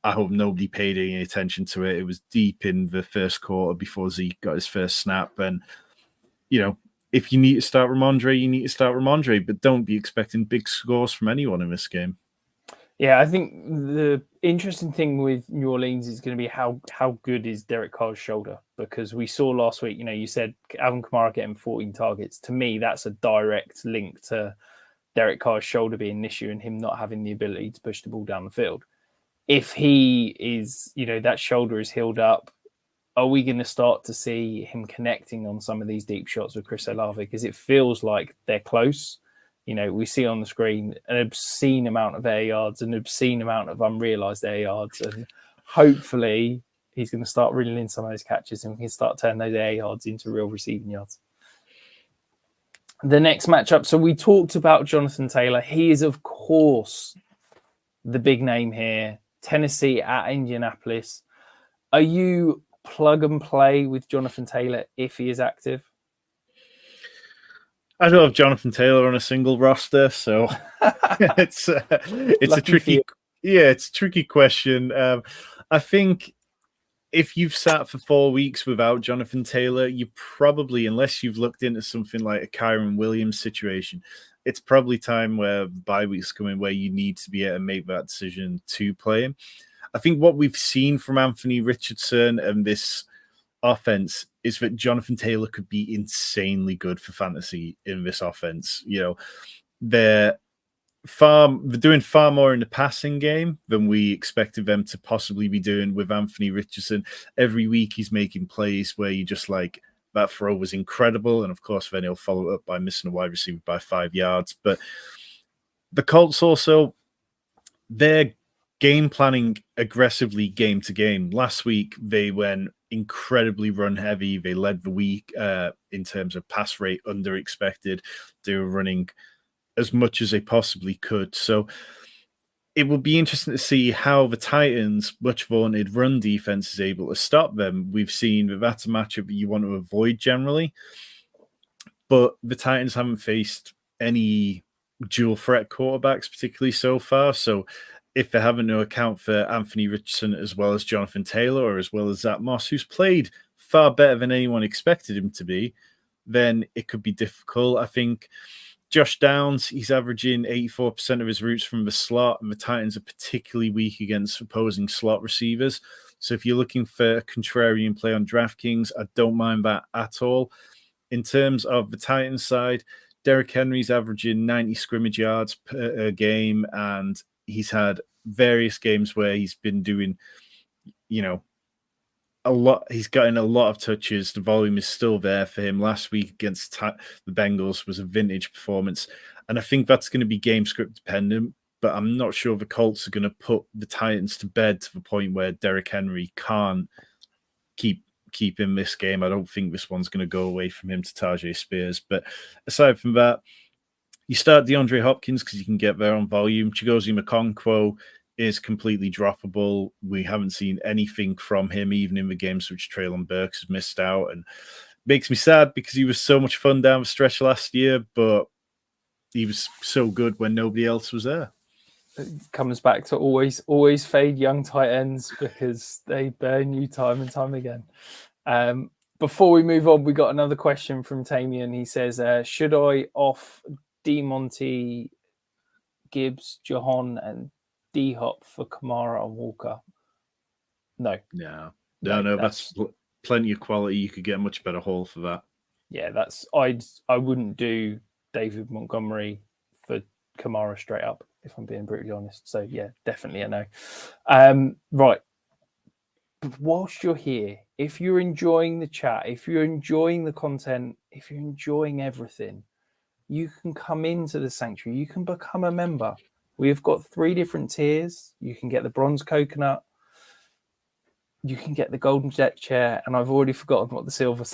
I hope nobody paid any attention to it. It was deep in the first quarter before Zeke got his first snap. And, you know, if you need to start Ramondre, you need to start Ramondre, but don't be expecting big scores from anyone in this game. Yeah, I think the interesting thing with New Orleans is going to be how good is Derek Carr's shoulder, because we saw last week, you know, you said Alvin Kamara getting 14 targets. To me, that's a direct link to Derek Carr's shoulder being an issue and him not having the ability to push the ball down the field. If he is, you know, that shoulder is healed up, are we going to start to see him connecting on some of these deep shots with Chris Olave? Because it feels like they're close. we see on the screen an obscene amount of air yards, an obscene amount of unrealized air yards, and hopefully he's going to start reeling in some of those catches and we can start turning those air yards into real receiving yards. The next matchup. So we talked about Jonathan Taylor. He is, of course, the big name here. Tennessee at Indianapolis. Are you plug and play with Jonathan Taylor if he is active? I don't have Jonathan Taylor on a single roster, so it's a tricky question. I think if you've sat for 4 weeks without Jonathan Taylor, you probably, unless you've looked into something like a Kyron Williams situation, it's probably time where bye weeks come in where you need to be able to make that decision to play him. I think what we've seen from Anthony Richardson and this offense is that Jonathan Taylor could be insanely good for fantasy in this offense. They're doing far more in the passing game than we expected them to possibly be doing with Anthony Richardson. Every week he's making plays where you just like, that throw was incredible. And of course, then he'll follow up by missing a wide receiver by 5 yards. But the Colts also, they're game planning aggressively game to game. Last week, they went incredibly run heavy. They led the week in terms of pass rate under expected. They were running as much as they possibly could. So it will be interesting to see how the Titans' much vaunted run defense is able to stop them. We've seen that that's a matchup that you want to avoid generally, but the Titans haven't faced any dual threat quarterbacks particularly so far. So if they haven't to account for Anthony Richardson as well as Jonathan Taylor or as well as Zach Moss, who's played far better than anyone expected him to be, then it could be difficult. I think Josh Downs, he's averaging 84% of his routes from the slot, and the Titans are particularly weak against opposing slot receivers. So if you're looking for a contrarian play on DraftKings, I don't mind that at all. In terms of the Titans side, Derrick Henry's averaging 90 scrimmage yards per game, and he's had various games where he's been doing, a lot. He's gotten a lot of touches. The volume is still there for him. Last week against the Bengals was a vintage performance. And I think that's going to be game script dependent, but I'm not sure the Colts are going to put the Titans to bed to the point where Derrick Henry can't keep in this game. I don't think this one's going to go away from him to Tajay Spears. But aside from that, you start DeAndre Hopkins because you can get there on volume. Chigozie Okonkwo is completely droppable. We haven't seen anything from him, even in the games which Treylon Burks has missed out. And makes me sad because he was so much fun down the stretch last year, but he was so good when nobody else was there. It comes back to always fade young tight ends because they burn you time and time again. Before we move on, we got another question from Tamian. He says, should I off DeMonte, Gibbs, Jahan, and D-Hop for Kamara and Walker? No, that's plenty of quality. You could get a much better haul for that. Yeah, I wouldn't do David Montgomery for Kamara straight up, if I'm being brutally honest. So yeah, definitely a no. Right. But whilst you're here, if you're enjoying the chat, if you're enjoying the content, if you're enjoying everything, you can come into the sanctuary. You can become a member. We've got 3 different tiers. You can get the bronze coconut. You can get the golden deck chair. And I've already forgotten what the silver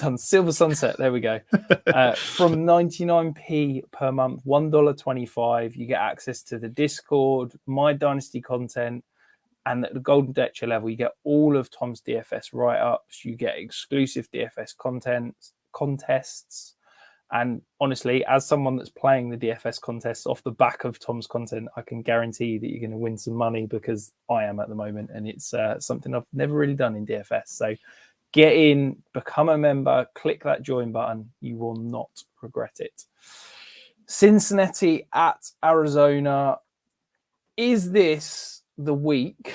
sunset. There we go. From 99p per month, $1.25, you get access to the Discord, my Dynasty content, and at the golden deck chair level, you get all of Tom's DFS write-ups. You get exclusive DFS contests. And honestly, as someone that's playing the DFS contests off the back of Tom's content, I can guarantee that you're going to win some money because I am at the moment. And it's something I've never really done in DFS. So get in, become a member, click that join button. You will not regret it. Cincinnati at Arizona. Is this the week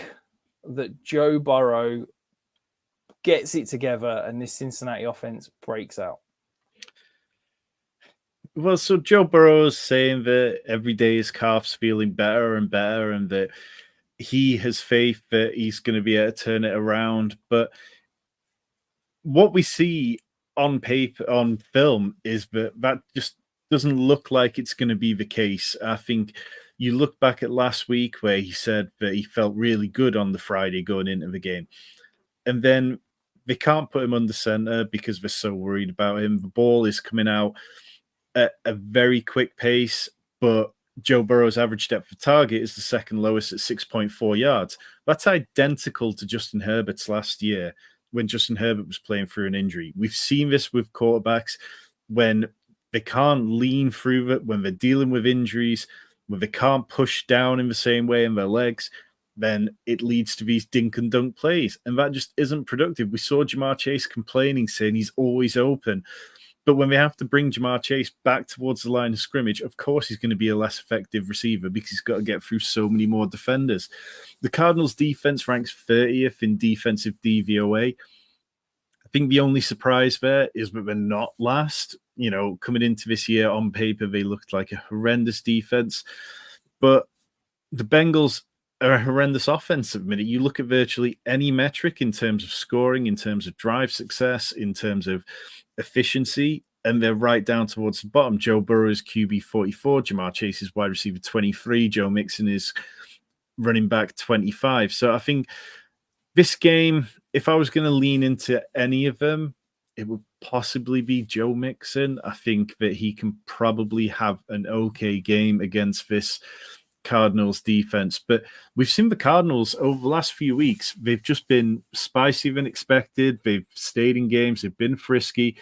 that Joe Burrow gets it together and this Cincinnati offense breaks out? Well, so Joe Burrow is saying that every day his calf's feeling better and better and that he has faith that he's going to be able to turn it around. But what we see on paper, on film, is that just doesn't look like it's going to be the case. I think you look back at last week where he said that he felt really good on the Friday going into the game. And then they can't put him under center because they're so worried about him. The ball is coming out at a very quick pace, but Joe Burrow's average depth of target is the second lowest at 6.4 yards. That's identical to Justin Herbert's last year when Justin Herbert was playing through an injury. We've seen this with quarterbacks when they can't lean through it, when they're dealing with injuries, when they can't push down in the same way in their legs, then it leads to these dink and dunk plays. And that just isn't productive. We saw Jamar Chase complaining, saying he's always open. But when they have to bring Jamar Chase back towards the line of scrimmage, of course he's going to be a less effective receiver because he's got to get through so many more defenders. The Cardinals' defense ranks 30th in defensive DVOA. I think the only surprise there is that they're not last. You know, coming into this year on paper, they looked like a horrendous defense. But the Bengals are a horrendous offense at the minute. You look at virtually any metric in terms of scoring, in terms of drive success, in terms of efficiency, and they're right down towards the bottom. Joe Burrow is QB 44, Jamar Chase is wide receiver 23, Joe Mixon is running back 25. So I think this game, if I was going to lean into any of them, it would possibly be Joe Mixon. I think that he can probably have an okay game against this Cardinals defense. But we've seen the Cardinals over the last few weeks. They've just been spicier than expected. They've stayed in games. They've been frisky.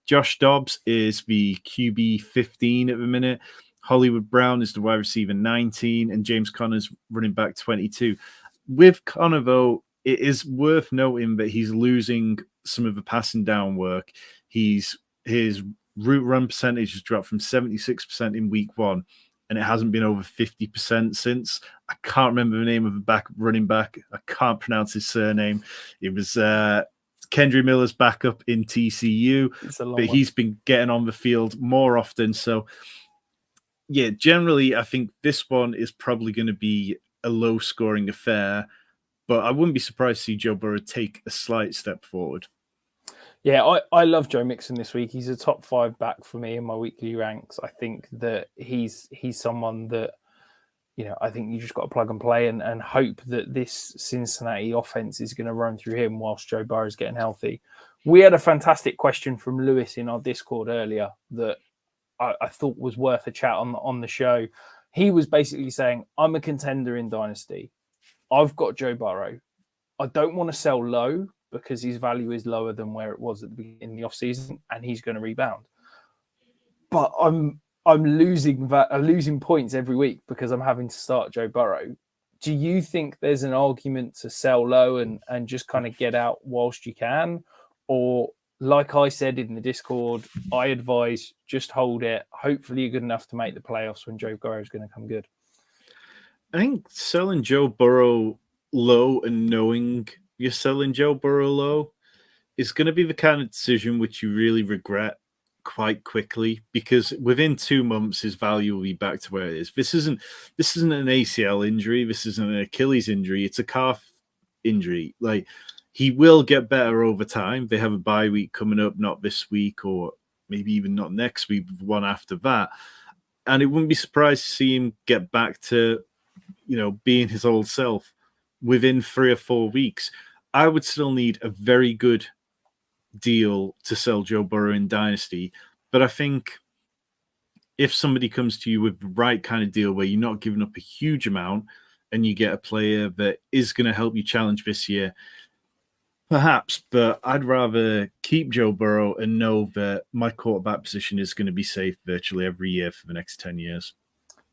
Josh Dobbs is the QB 15 at the minute. Hollywood Brown is the wide receiver 19, and James Conner's running back 22. With Conner, though, it is worth noting that he's losing some of the passing down work. His route run percentage has dropped from 76% in week one, and it hasn't been over 50% since. I can't remember the name of the running back. I can't pronounce his surname. It was Kendry Miller's backup in TCU, but he's been getting on the field more often. So, yeah, generally, I think this one is probably going to be a low-scoring affair, but I wouldn't be surprised to see Joe Burrow take a slight step forward. Yeah, I love Joe Mixon this week. He's a top 5 back for me in my weekly ranks. I think that he's someone that, you know, I think you just got to plug and play and hope that this Cincinnati offense is going to run through him whilst Joe Burrow is getting healthy. We had a fantastic question from Lewis in our Discord earlier that I thought was worth a chat on the show. He was basically saying, I'm a contender in Dynasty. I've got Joe Burrow. I don't want to sell low because his value is lower than where it was in the offseason, and he's going to rebound. But I'm losing points every week because I'm having to start Joe Burrow. Do you think there's an argument to sell low and just kind of get out whilst you can? Or like I said in the Discord, I advise just hold it. Hopefully you're good enough to make the playoffs when Joe Burrow is going to come good. I think selling Joe Burrow low and knowing you're selling Joe Burrow low is going to be the kind of decision which you really regret quite quickly, because within 2 months his value will be back to where it is. This isn't an ACL injury. This isn't an Achilles injury. It's a calf injury. Like, he will get better over time. They have a bye week coming up, not this week or maybe even not next week, but the one after that. And it wouldn't be surprised to see him get back to, you know, being his old self within 3 or 4 weeks. I would still need a very good deal to sell Joe Burrow in Dynasty. But I think if somebody comes to you with the right kind of deal where you're not giving up a huge amount and you get a player that is going to help you challenge this year, perhaps, but I'd rather keep Joe Burrow and know that my quarterback position is going to be safe virtually every year for the next 10 years.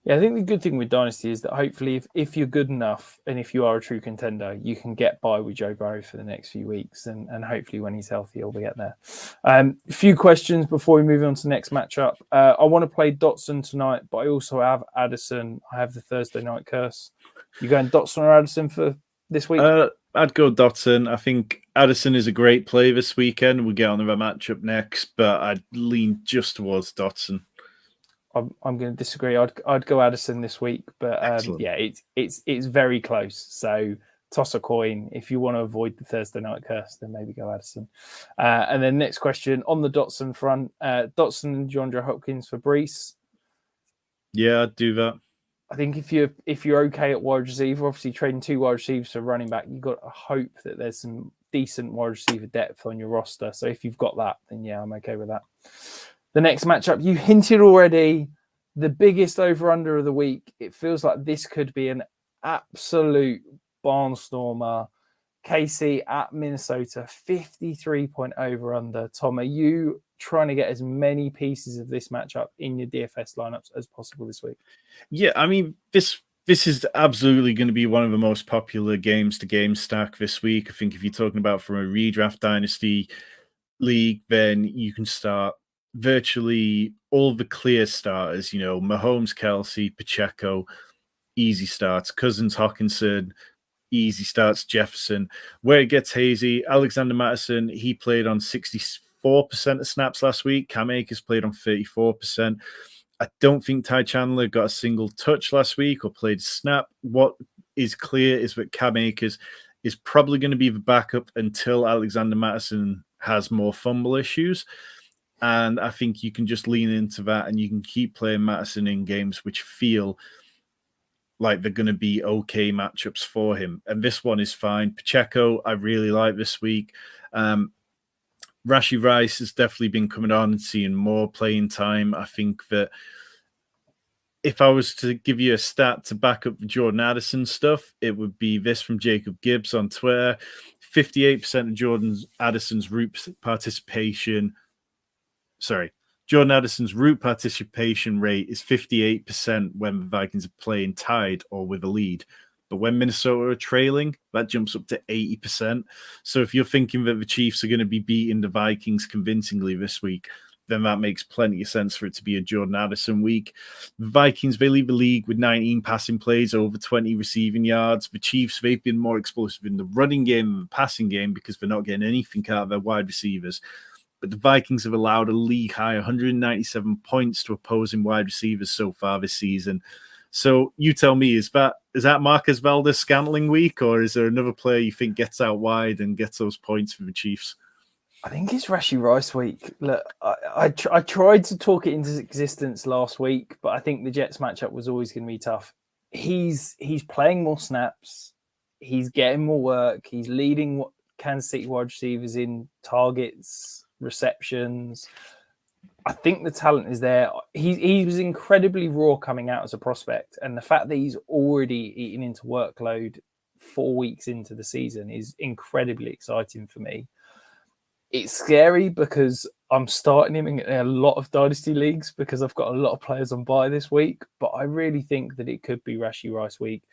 Yeah, I think the good thing with Dynasty is that hopefully if you're good enough and if you are a true contender, you can get by with Joe Burrow for the next few weeks. And hopefully when he's healthy, he'll get there. A few questions before we move on to the next matchup. I want to play Dotson tonight, but I also have Addison. I have the Thursday night curse. You going Dotson or Addison for this week? I'd go Dotson. I think Addison is a great play this weekend. We'll get on to the matchup next, but I'd lean just towards Dotson. I'm going to disagree. I'd go Addison this week, but yeah, it's very close. So toss a coin. If you want to avoid the Thursday night curse, then maybe go Addison. And then next question on the Dotson front, Dotson and DeAndre Hopkins for Breece. Yeah, I'd do that. I think if you're okay at wide receiver, obviously trading 2 wide receivers for running back, you've got to hope that there's some decent wide receiver depth on your roster. So if you've got that, then yeah, I'm okay with that. The next matchup, you hinted already, the biggest over-under of the week. It feels like this could be an absolute barnstormer. KC at Minnesota, 53-point over-under. Tom, are you trying to get as many pieces of this matchup in your DFS lineups as possible this week? Yeah, I mean, this is absolutely going to be one of the most popular games to game stack this week. I think if you're talking about from a redraft dynasty league, then you can start virtually all the clear starters, Mahomes, Kelsey, Pacheco, easy starts, Cousins, Hawkinson, easy starts, Jefferson. Where it gets hazy, Alexander Mattison, he played on 64% of snaps last week. Cam Akers played on 34%. I don't think Ty Chandler got a single touch last week or played a snap. What is clear is that Cam Akers is probably going to be the backup until Alexander Mattison has more fumble issues. And I think you can just lean into that and you can keep playing Mattison in games which feel like they're going to be okay matchups for him. And this one is fine. Pacheco, I really like this week. Rashee Rice has definitely been coming on and seeing more playing time. I think that if I was to give you a stat to back up the Jordan Addison stuff, it would be this from Jacob Gibbs on Twitter. 58% of Jordan Addison's route participation rate is 58% when the Vikings are playing tied or with a lead. But when Minnesota are trailing, that jumps up to 80%. So if you're thinking that the Chiefs are going to be beating the Vikings convincingly this week, then that makes plenty of sense for it to be a Jordan Addison week. The Vikings, they lead the league with 19 passing plays, over 20 receiving yards. The Chiefs, they've been more explosive in the running game and the passing game because they're not getting anything out of their wide receivers. But the Vikings have allowed a league-high 197 points to opposing wide receivers so far this season. So you tell me, is that Marcus Valdes-Scantling week, or is there another player you think gets out wide and gets those points for the Chiefs? I think it's Rashee Rice week. Look, I tried to talk it into existence last week, but I think the Jets matchup was always going to be tough. He's playing more snaps. He's getting more work. He's leading Kansas City wide receivers in targets, receptions. I think the talent is there. He was incredibly raw coming out as a prospect, and the fact that he's already eating into workload 4 weeks into the season is incredibly exciting for me. It's scary because I'm starting him in a lot of dynasty leagues because I've got a lot of players on bye this week, but I really think that it could be Rashee Rice week.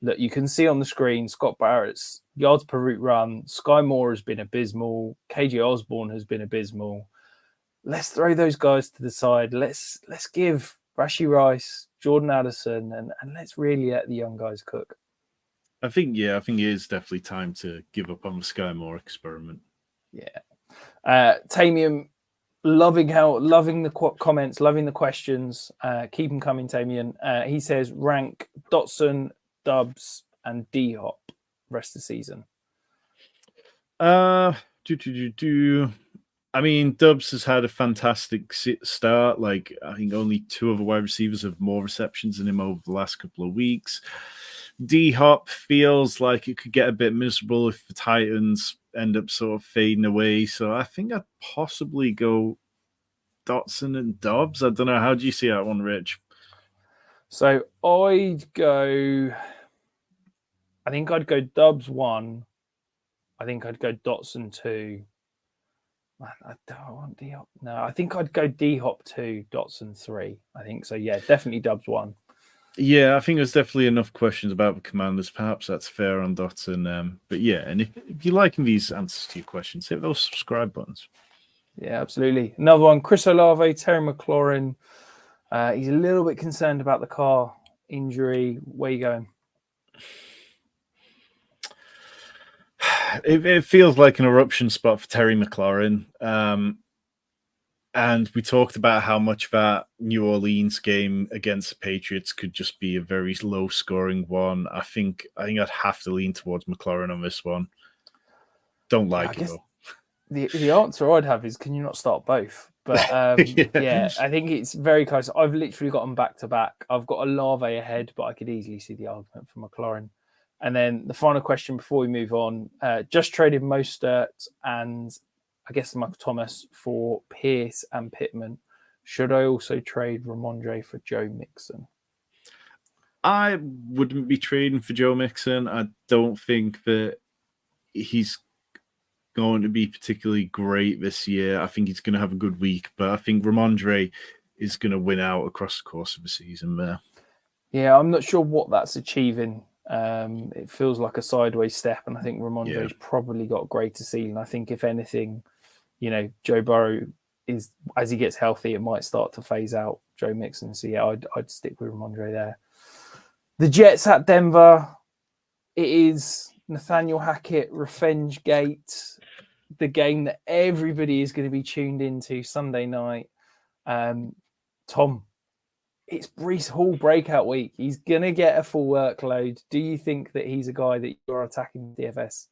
Look, you can see on the screen Scott Barrett's yards per route run. Sky Moore has been abysmal. KJ Osborne has been abysmal. Let's throw those guys to the side. Let's give Rashee Rice, Jordan Addison, and let's really let the young guys cook. I think it is definitely time to give up on the Sky Moore experiment. Yeah. Tamian, loving the comments, loving the questions. Keep them coming, Tamian. He says rank Dotson, Dubs, and D-Hop rest of the season. I mean, Dubs has had a fantastic start. Like, I think only 2 of the wide receivers have more receptions than him over the last couple of weeks. D-Hop feels like it could get a bit miserable if the Titans end up sort of fading away. So I think I'd possibly go Dotson and Dobbs. I don't know. How do you see that one, Rich? So I think I'd go Dobbs 1. I think I'd go Dotson 2. Man, I don't want D-Hop. No, I think I'd go D-Hop 2, Dotson 3. I think so. Yeah, definitely Dobbs 1. Yeah, I think there's definitely enough questions about the Commanders. Perhaps that's fair on Dotson. But yeah, and if you're liking these answers to your questions, hit those subscribe buttons. Yeah, absolutely. Another one, Chris Olave, Terry McLaurin. He's a little bit concerned about the car injury. Where are you going? It feels like an eruption spot for Terry McLaurin. And we talked about how much that New Orleans game against the Patriots could just be a very low-scoring one. I think I'd have to lean towards McLaurin on this one. Don't like it, though. The answer I'd have is, can you not start both? But yeah, I think it's very close. I've literally got them back-to-back. I've got Olave ahead, but I could easily see the argument for McLaurin. And then the final question before we move on, just traded Mostert and I guess Michael Thomas for Pierce and Pittman. Should I also trade Ramondre for Joe Mixon? I wouldn't be trading for Joe Mixon. I don't think that he's going to be particularly great this year. I think he's going to have a good week, but I think Ramondre is going to win out across the course of the season there. Yeah, I'm not sure what that's achieving. It feels like a sideways step, and I think Ramondre's probably got a greater ceiling. I think if anything, Joe Burrow is, as he gets healthy, it might start to phase out Joe Mixon. So yeah, I'd stick with Ramondre there. The Jets at Denver. It is Nathaniel Hackett Revenge Gate, the game that everybody is going to be tuned into Sunday night. Tom, it's Breece Hall breakout week. He's going to get a full workload. Do you think that he's a guy that you're attacking DFS?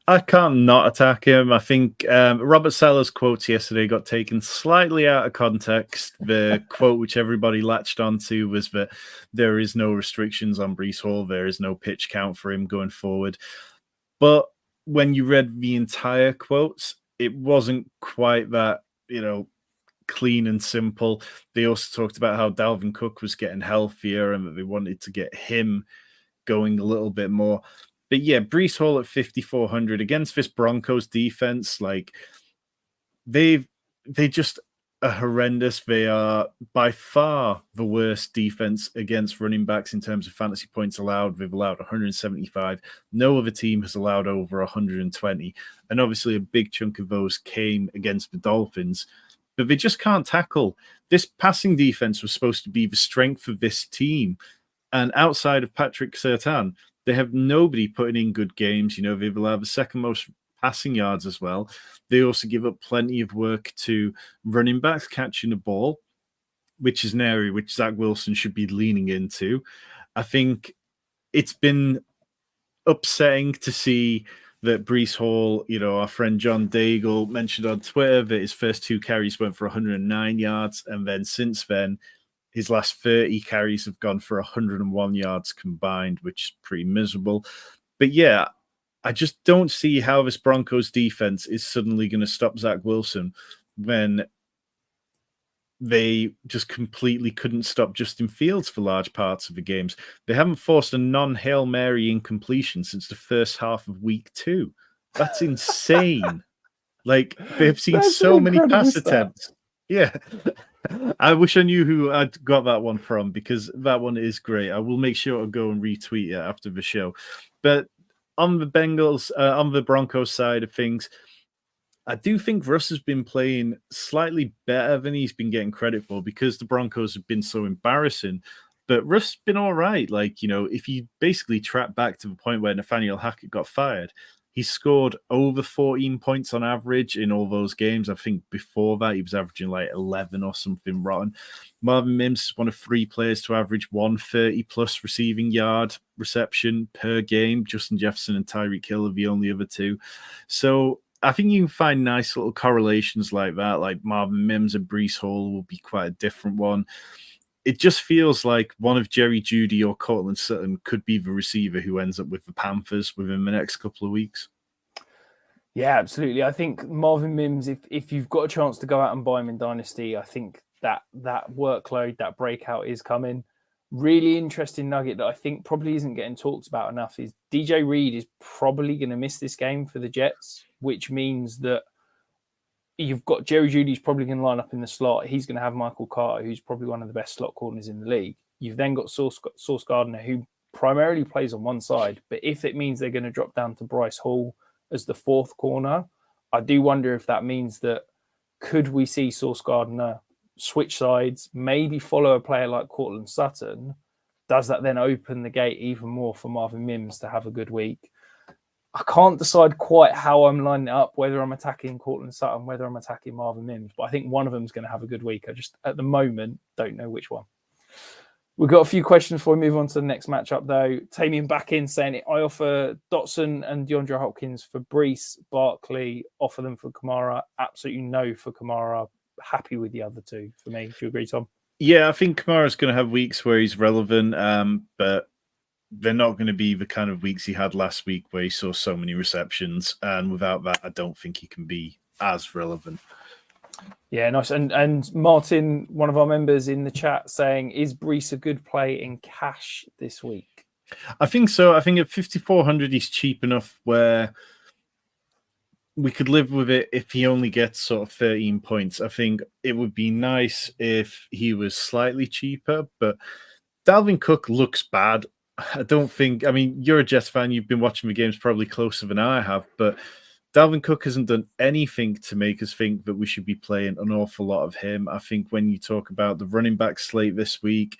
I can't not attack him. I think Robert Saleh's quotes yesterday got taken slightly out of context. The quote which everybody latched onto was that there is no restrictions on Breece Hall. There is no pitch count for him going forward. But when you read the entire quotes, it wasn't quite that, clean and simple. They also talked about how Dalvin Cook was getting healthier and that they wanted to get him going a little bit more. But yeah, Breece Hall at 5,400 against this Broncos defense, they just are horrendous. They are by far the worst defense against running backs in terms of fantasy points allowed. They've allowed 175. No other team has allowed over 120. And obviously a big chunk of those came against the Dolphins. But they just can't tackle. This passing defense was supposed to be the strength of this team. And outside of Patrick Surtain, they have nobody putting in good games. They've allowed the second most passing yards as well. They also give up plenty of work to running backs catching the ball, which is an area which Zach Wilson should be leaning into. I think it's been upsetting to see that Breece Hall, our friend John Daigle mentioned on Twitter that his first 2 carries went for 109 yards. And then since then, his last 30 carries have gone for 101 yards combined, which is pretty miserable. But yeah, I just don't see how this Broncos defense is suddenly going to stop Zach Wilson when they just completely couldn't stop Justin Fields for large parts of the games. They haven't forced a non-Hail Mary incompletion since the first half of week 2. That's insane. They've seen so many pass attempts. Yeah. I wish I knew who I'd got that one from, because that one is great. I will make sure to go and retweet it after the show. But on the on the Broncos side of things, I do think Russ has been playing slightly better than he's been getting credit for, because the Broncos have been so embarrassing. But Russ has been all right. If you basically track back to the point where Nathaniel Hackett got fired, he scored over 14 points on average in all those games. I think before that, he was averaging 11 or something rotten. Marvin Mims is one of 3 players to average 130-plus receiving yard reception per game. Justin Jefferson and Tyreek Hill are the only other 2. So I think you can find nice little correlations like that, like Marvin Mims and Breece Hall will be quite a different one. It just feels like one of Jerry Jeudy or Cortland Sutton could be the receiver who ends up with the Panthers within the next couple of weeks. Yeah, absolutely. I think Marvin Mims, if you've got a chance to go out and buy him in Dynasty, I think that workload, that breakout is coming. Really interesting nugget that I think probably isn't getting talked about enough is DJ Reed is probably going to miss this game for the Jets, which means that you've got Jerry Jeudy's probably going to line up in the slot. He's going to have Michael Carter, who's probably one of the best slot corners in the league. You've then got Sauce Gardner, who primarily plays on one side. But if it means they're going to drop down to Bryce Hall as the 4th corner, I do wonder if that means that could we see Sauce Gardner switch sides, maybe follow a player like Cortland Sutton? Does that then open the gate even more for Marvin Mims to have a good week? I can't decide quite how I'm lining it up, whether I'm attacking Cortland Sutton, whether I'm attacking Marvin Mims. But I think one of them is going to have a good week. I just, at the moment, don't know which one. We've got a few questions before we move on to the next matchup, though. Tamian back in saying, I offer Dotson and DeAndre Hopkins for Breece, Barkley, offer them for Kamara. Absolutely no for Kamara. Happy with the other two for me. Do you agree, Tom? Yeah, I think Kamara's going to have weeks where he's relevant, but they're not going to be the kind of weeks he had last week where he saw so many receptions. And without that, I don't think he can be as relevant. Yeah, nice. And Martin, one of our members in the chat, saying, is Breece a good play in cash this week? I think so. I think at 5,400, he's cheap enough where we could live with it if he only gets sort of 13 points. I think it would be nice if he was slightly cheaper, but Dalvin Cook looks bad. I don't think, I mean, you're a Jets fan. You've been watching the games probably closer than I have, but Dalvin Cook hasn't done anything to make us think that we should be playing an awful lot of him. I think when you talk about the running back slate this week,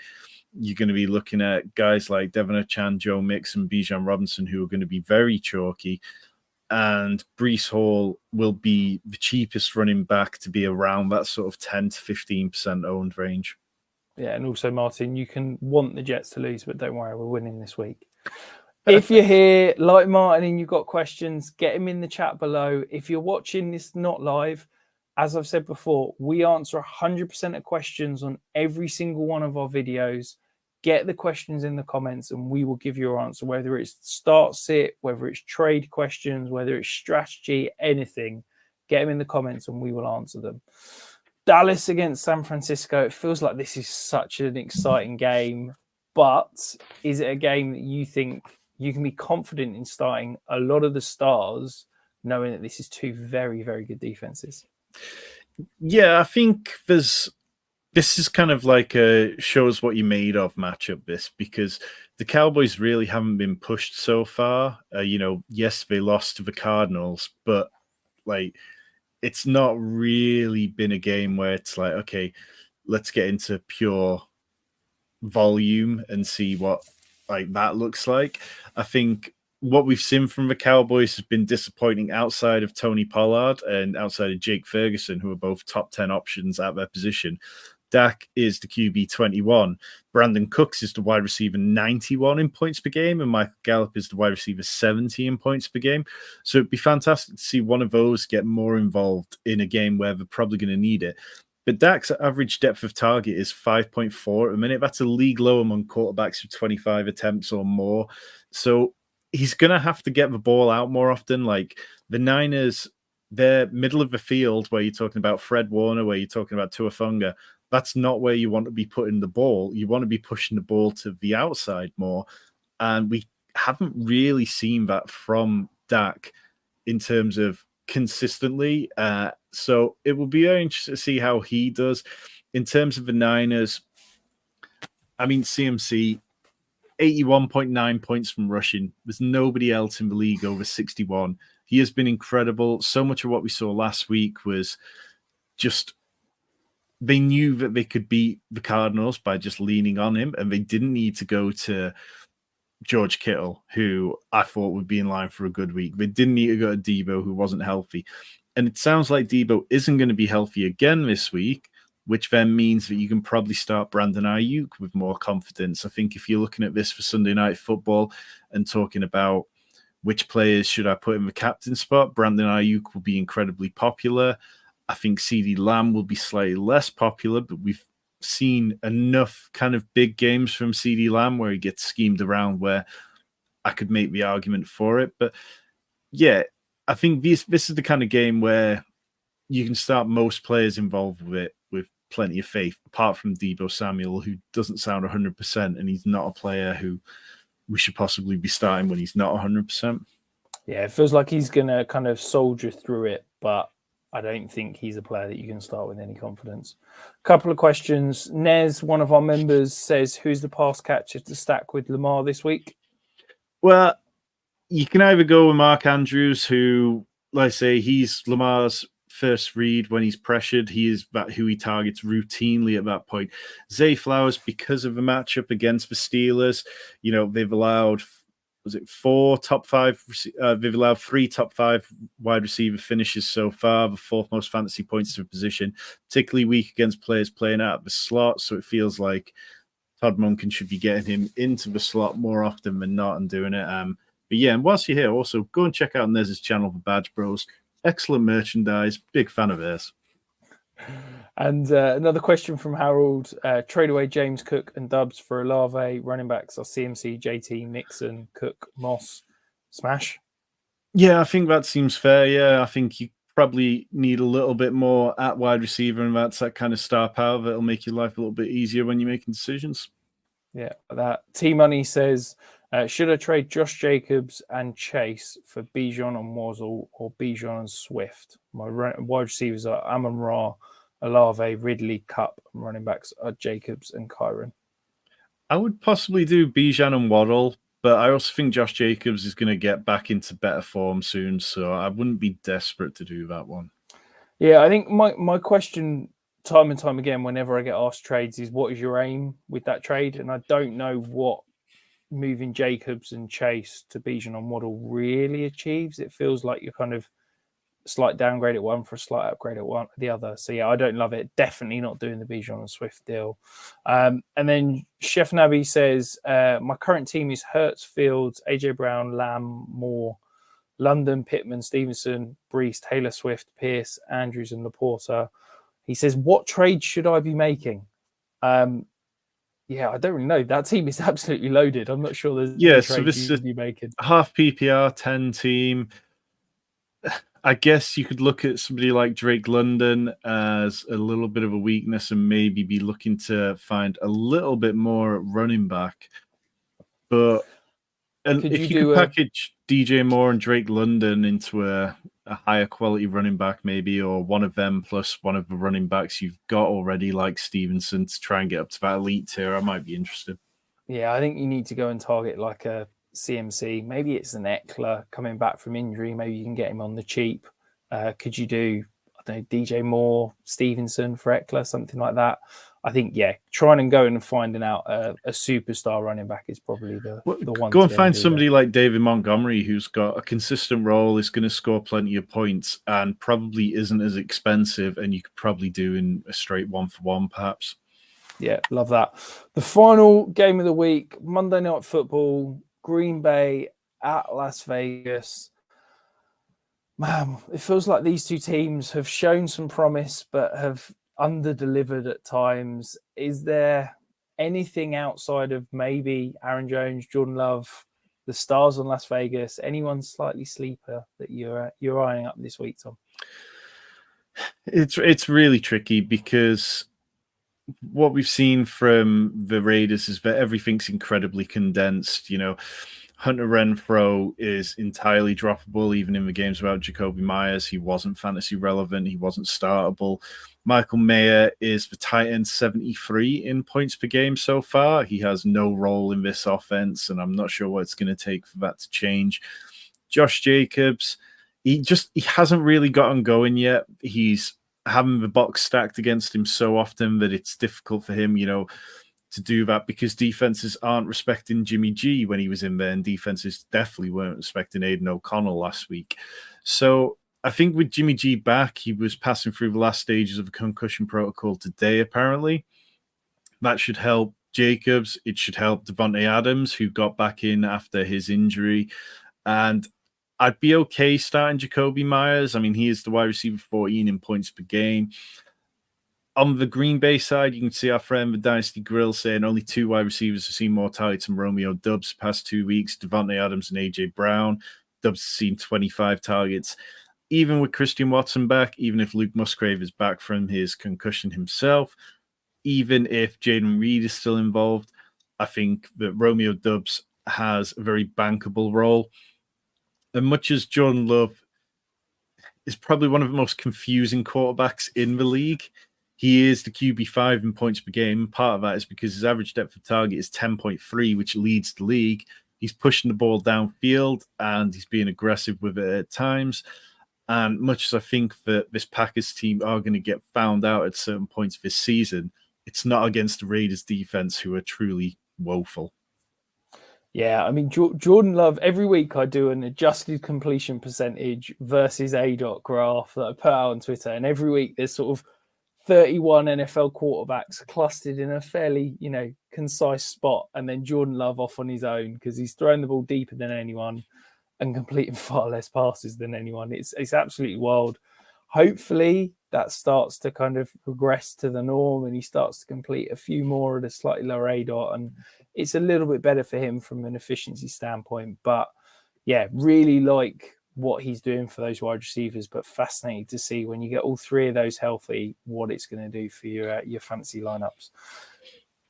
you're going to be looking at guys like Devon Achane, Joe Mixon, Bijan Robinson, who are going to be very chalky. And Breece Hall will be the cheapest running back to be around that sort of 10 to 15% owned range. Yeah, and also, Martin, you can want the Jets to lose, but don't worry, we're winning this week. If you're here, like Martin, and you've got questions, get them in the chat below. If you're watching this not live, as I've said before, we answer 100% of questions on every single one of our videos. Get the questions in the comments and we will give you your answer, whether it's start sit, whether it's trade questions, whether it's strategy, anything. Get them in the comments and we will answer them. Dallas against San Francisco. It feels like this is such an exciting game, but is it a game that you think you can be confident in starting a lot of the stars, knowing that this is two very, very good defenses? Yeah, I think this is kind of like a shows what you're made of matchup, because the Cowboys really haven't been pushed so far. Yes, they lost to the Cardinals, but like it's not really been a game where it's like, okay, let's get into pure volume and see what like that looks like. I think what we've seen from the Cowboys has been disappointing outside of Tony Pollard and outside of Jake Ferguson, who are both top 10 options at their position. Dak is the QB 21. Brandon Cooks is the wide receiver 91 in points per game, and Michael Gallup is the wide receiver 70 in points per game. So it'd be fantastic to see one of those get more involved in a game where they're probably going to need it. But Dak's average depth of target is 5.4 at a minute. That's a league low among quarterbacks with 25 attempts or more. So he's going to have to get the ball out more often. Like the Niners, they're middle of the field where you're talking about Fred Warner, where you're talking about Tua Funga. That's not where you want to be putting the ball. You want to be pushing the ball to the outside more. And we haven't really seen that from Dak in terms of consistently. So it will be very interesting to see how he does. In terms of the Niners, I mean, CMC, 81.9 points from rushing. There's nobody else in the league over 61. He has been incredible. So much of what we saw last week was just they knew that they could beat the Cardinals by just leaning on him, and they didn't need to go to George Kittle, who I thought would be in line for a good week. They didn't need to go to Debo, who wasn't healthy. And it sounds like Debo isn't going to be healthy again this week, which then means that you can probably start Brandon Ayuk with more confidence. I think if you're looking at this for Sunday Night Football and talking about which players should I put in the captain spot, Brandon Ayuk will be incredibly popular. I think CeeDee Lamb will be slightly less popular, but we've seen enough kind of big games from CeeDee Lamb where he gets schemed around where I could make the argument for it. But yeah, I think this is the kind of game where you can start most players involved with it with plenty of faith, apart from Deebo Samuel, who doesn't sound 100%, and he's not a player who we should possibly be starting when he's not 100%. Yeah, it feels like he's going to kind of soldier through it, but I don't think he's a player that you can start with any confidence. A couple of questions. Nez, one of our members, says, who's the pass catcher to stack with Lamar this week? Well, you can either go with Mark Andrews, who, like I say, he's Lamar's first read when he's pressured. He is who he targets routinely at that point. Zay Flowers, because of the matchup against the Steelers, they've allowed was it 4 top 5? They've allowed 3 top 5 wide receiver finishes so far, the 4th most fantasy points to a position, particularly weak against players playing out of the slot. So it feels like Todd Monken should be getting him into the slot more often than not and doing it. But yeah, and whilst you're here, also go and check out Nez's channel for Badge Bros. Excellent merchandise. Big fan of theirs. And another question from Harold. Trade away James Cook and Dubs for Olave. Running backs are CMC, JT, Mixon, Cook, Moss. Smash? Yeah, I think that seems fair. Yeah, I think you probably need a little bit more at wide receiver, and that's that kind of star power that'll make your life a little bit easier when you're making decisions. Yeah, that T-Money says, should I trade Josh Jacobs and Chase for Bijan and Wazzle or Bijan and Swift? My wide receivers are Amon-Ra, Olave, Ridley, Kupp, and running backs are Jacobs and Kyron. I would possibly do Bijan and Waddle, but I also think Josh Jacobs is going to get back into better form soon, so I wouldn't be desperate to do that one. Yeah, I think my question time and time again whenever I get asked trades is what is your aim with that trade? And I don't know what moving Jacobs and Chase to Bijan and Waddle really achieves. It feels like you're kind of slight downgrade at one for a slight upgrade at the other. So yeah, I don't love it. Definitely not doing the Bijan and Swift deal. And then Chef Nabi says, my current team is Hurts, Fields, AJ Brown, Lamb, Moore, London, Pittman, Stevenson, Breece, Taylor Swift, Pierce, Andrews, and Laporta. He says, what trade should I be making? Yeah, I don't really know. That team is absolutely loaded. I'm not sure there's any trades you should be making. Half PPR, 10 team. I guess you could look at somebody like Drake London as a little bit of a weakness and maybe be looking to find a little bit more running back. But if you could package DJ Moore and Drake London into a higher quality running back, maybe, or one of them plus one of the running backs you've got already, like Stevenson, to try and get up to that elite tier, I might be interested. Yeah, I think you need to go and target like a CMC. Maybe it's an Eckler coming back from injury. Maybe you can get him on the cheap. Could you do, I don't know, DJ Moore, Stevenson for Eckler, something like that? I think, yeah, trying and going and finding out a superstar running back is probably the one. Go and find somebody like David Montgomery who's got a consistent role, is going to score plenty of points, and probably isn't as expensive, and you could probably do in a straight 1-for-1, perhaps. Yeah, love that. The final game of the week, Monday Night Football, Green Bay at Las Vegas. Man, it feels like these two teams have shown some promise, but have under-delivered at times. Is there anything outside of maybe Aaron Jones, Jordan Love, the stars on Las Vegas, anyone slightly sleeper that you're eyeing up this week, Tom? It's really tricky because what we've seen from the Raiders is that everything's incredibly condensed. You know, Hunter Renfrow is entirely droppable, even in the games without Jacoby Myers. He wasn't fantasy relevant. He wasn't startable. Michael Mayer is the tight end 73 in points per game so far. He has no role in this offense, and I'm not sure what it's going to take for that to change. Josh Jacobs, he hasn't really gotten going yet. He's having the box stacked against him so often that it's difficult for him, to do that because defenses aren't respecting Jimmy G when he was in there, and defenses definitely weren't respecting Aiden O'Connell last week. So I think with Jimmy G back, he was passing through the last stages of a concussion protocol today, apparently. That should help Jacobs. It should help Devontae Adams, who got back in after his injury. And I'd be okay starting Jacoby Myers. I mean, he is the wide receiver 14 in points per game. On the Green Bay side, you can see our friend, the Dynasty Grill, saying only 2 wide receivers have seen more targets than Romeo Doubs the past 2 weeks, Devontae Adams and A.J. Brown. Doubs has seen 25 targets. Even with Christian Watson back, even if Luke Musgrave is back from his concussion himself, even if Jaden Reed is still involved, I think that Romeo Doubs has a very bankable role. And much as Jordan Love is probably one of the most confusing quarterbacks in the league, he is the QB5 in points per game. Part of that is because his average depth of target is 10.3, which leads the league. He's pushing the ball downfield, and he's being aggressive with it at times. And much as I think that this Packers team are going to get found out at certain points this season, it's not against the Raiders defense, who are truly woeful. Yeah, I mean, Jordan Love, every week I do an adjusted completion percentage versus ADOT graph that I put out on Twitter. And every week there's sort of 31 NFL quarterbacks clustered in a fairly, concise spot. And then Jordan Love off on his own because he's throwing the ball deeper than anyone and completing far less passes than anyone. It's absolutely wild. Hopefully that starts to kind of regress to the norm and he starts to complete a few more at a slightly lower ADOT, and it's a little bit better for him from an efficiency standpoint. But yeah, really like what he's doing for those wide receivers, but fascinating to see when you get all three of those healthy, what it's going to do for your fantasy lineups.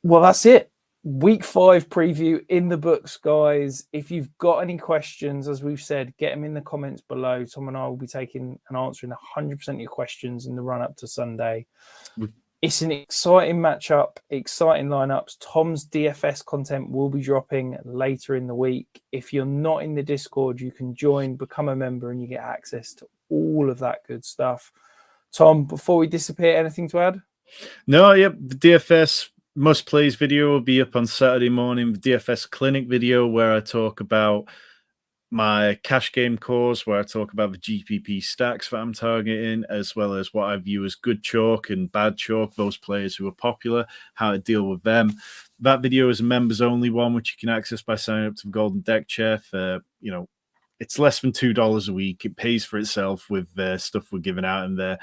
Well, that's it. Week 5 preview in the books, guys. If you've got any questions, as we've said, get them in the comments below. Tom and I will be taking and answering 100% of your questions in the run up to Sunday. It's an exciting matchup, exciting lineups. Tom's DFS content will be dropping later in the week. If you're not in the Discord, you can join, become a member, and you get access to all of that good stuff. Tom, before we disappear, anything to add? No, yep. The DFS must plays video will be up on Saturday morning. The DFS clinic video where I talk about my cash game cores, where I talk about the GPP stacks that I'm targeting, as well as what I view as good chalk and bad chalk, those players who are popular, how to deal with them. That video is a members only one, which you can access by signing up to the Golden Deck Chair for, it's less than $2 a week. It pays for itself with stuff we're giving out in there.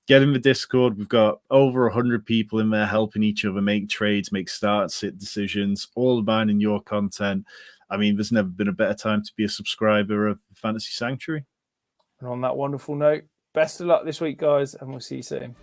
Get in the Discord. We've got over 100 people in there helping each other make trades, make starts, sit decisions, all about in your content. I mean, there's never been a better time to be a subscriber of Fantasy Sanctuary. And on that wonderful note, best of luck this week, guys, and we'll see you soon.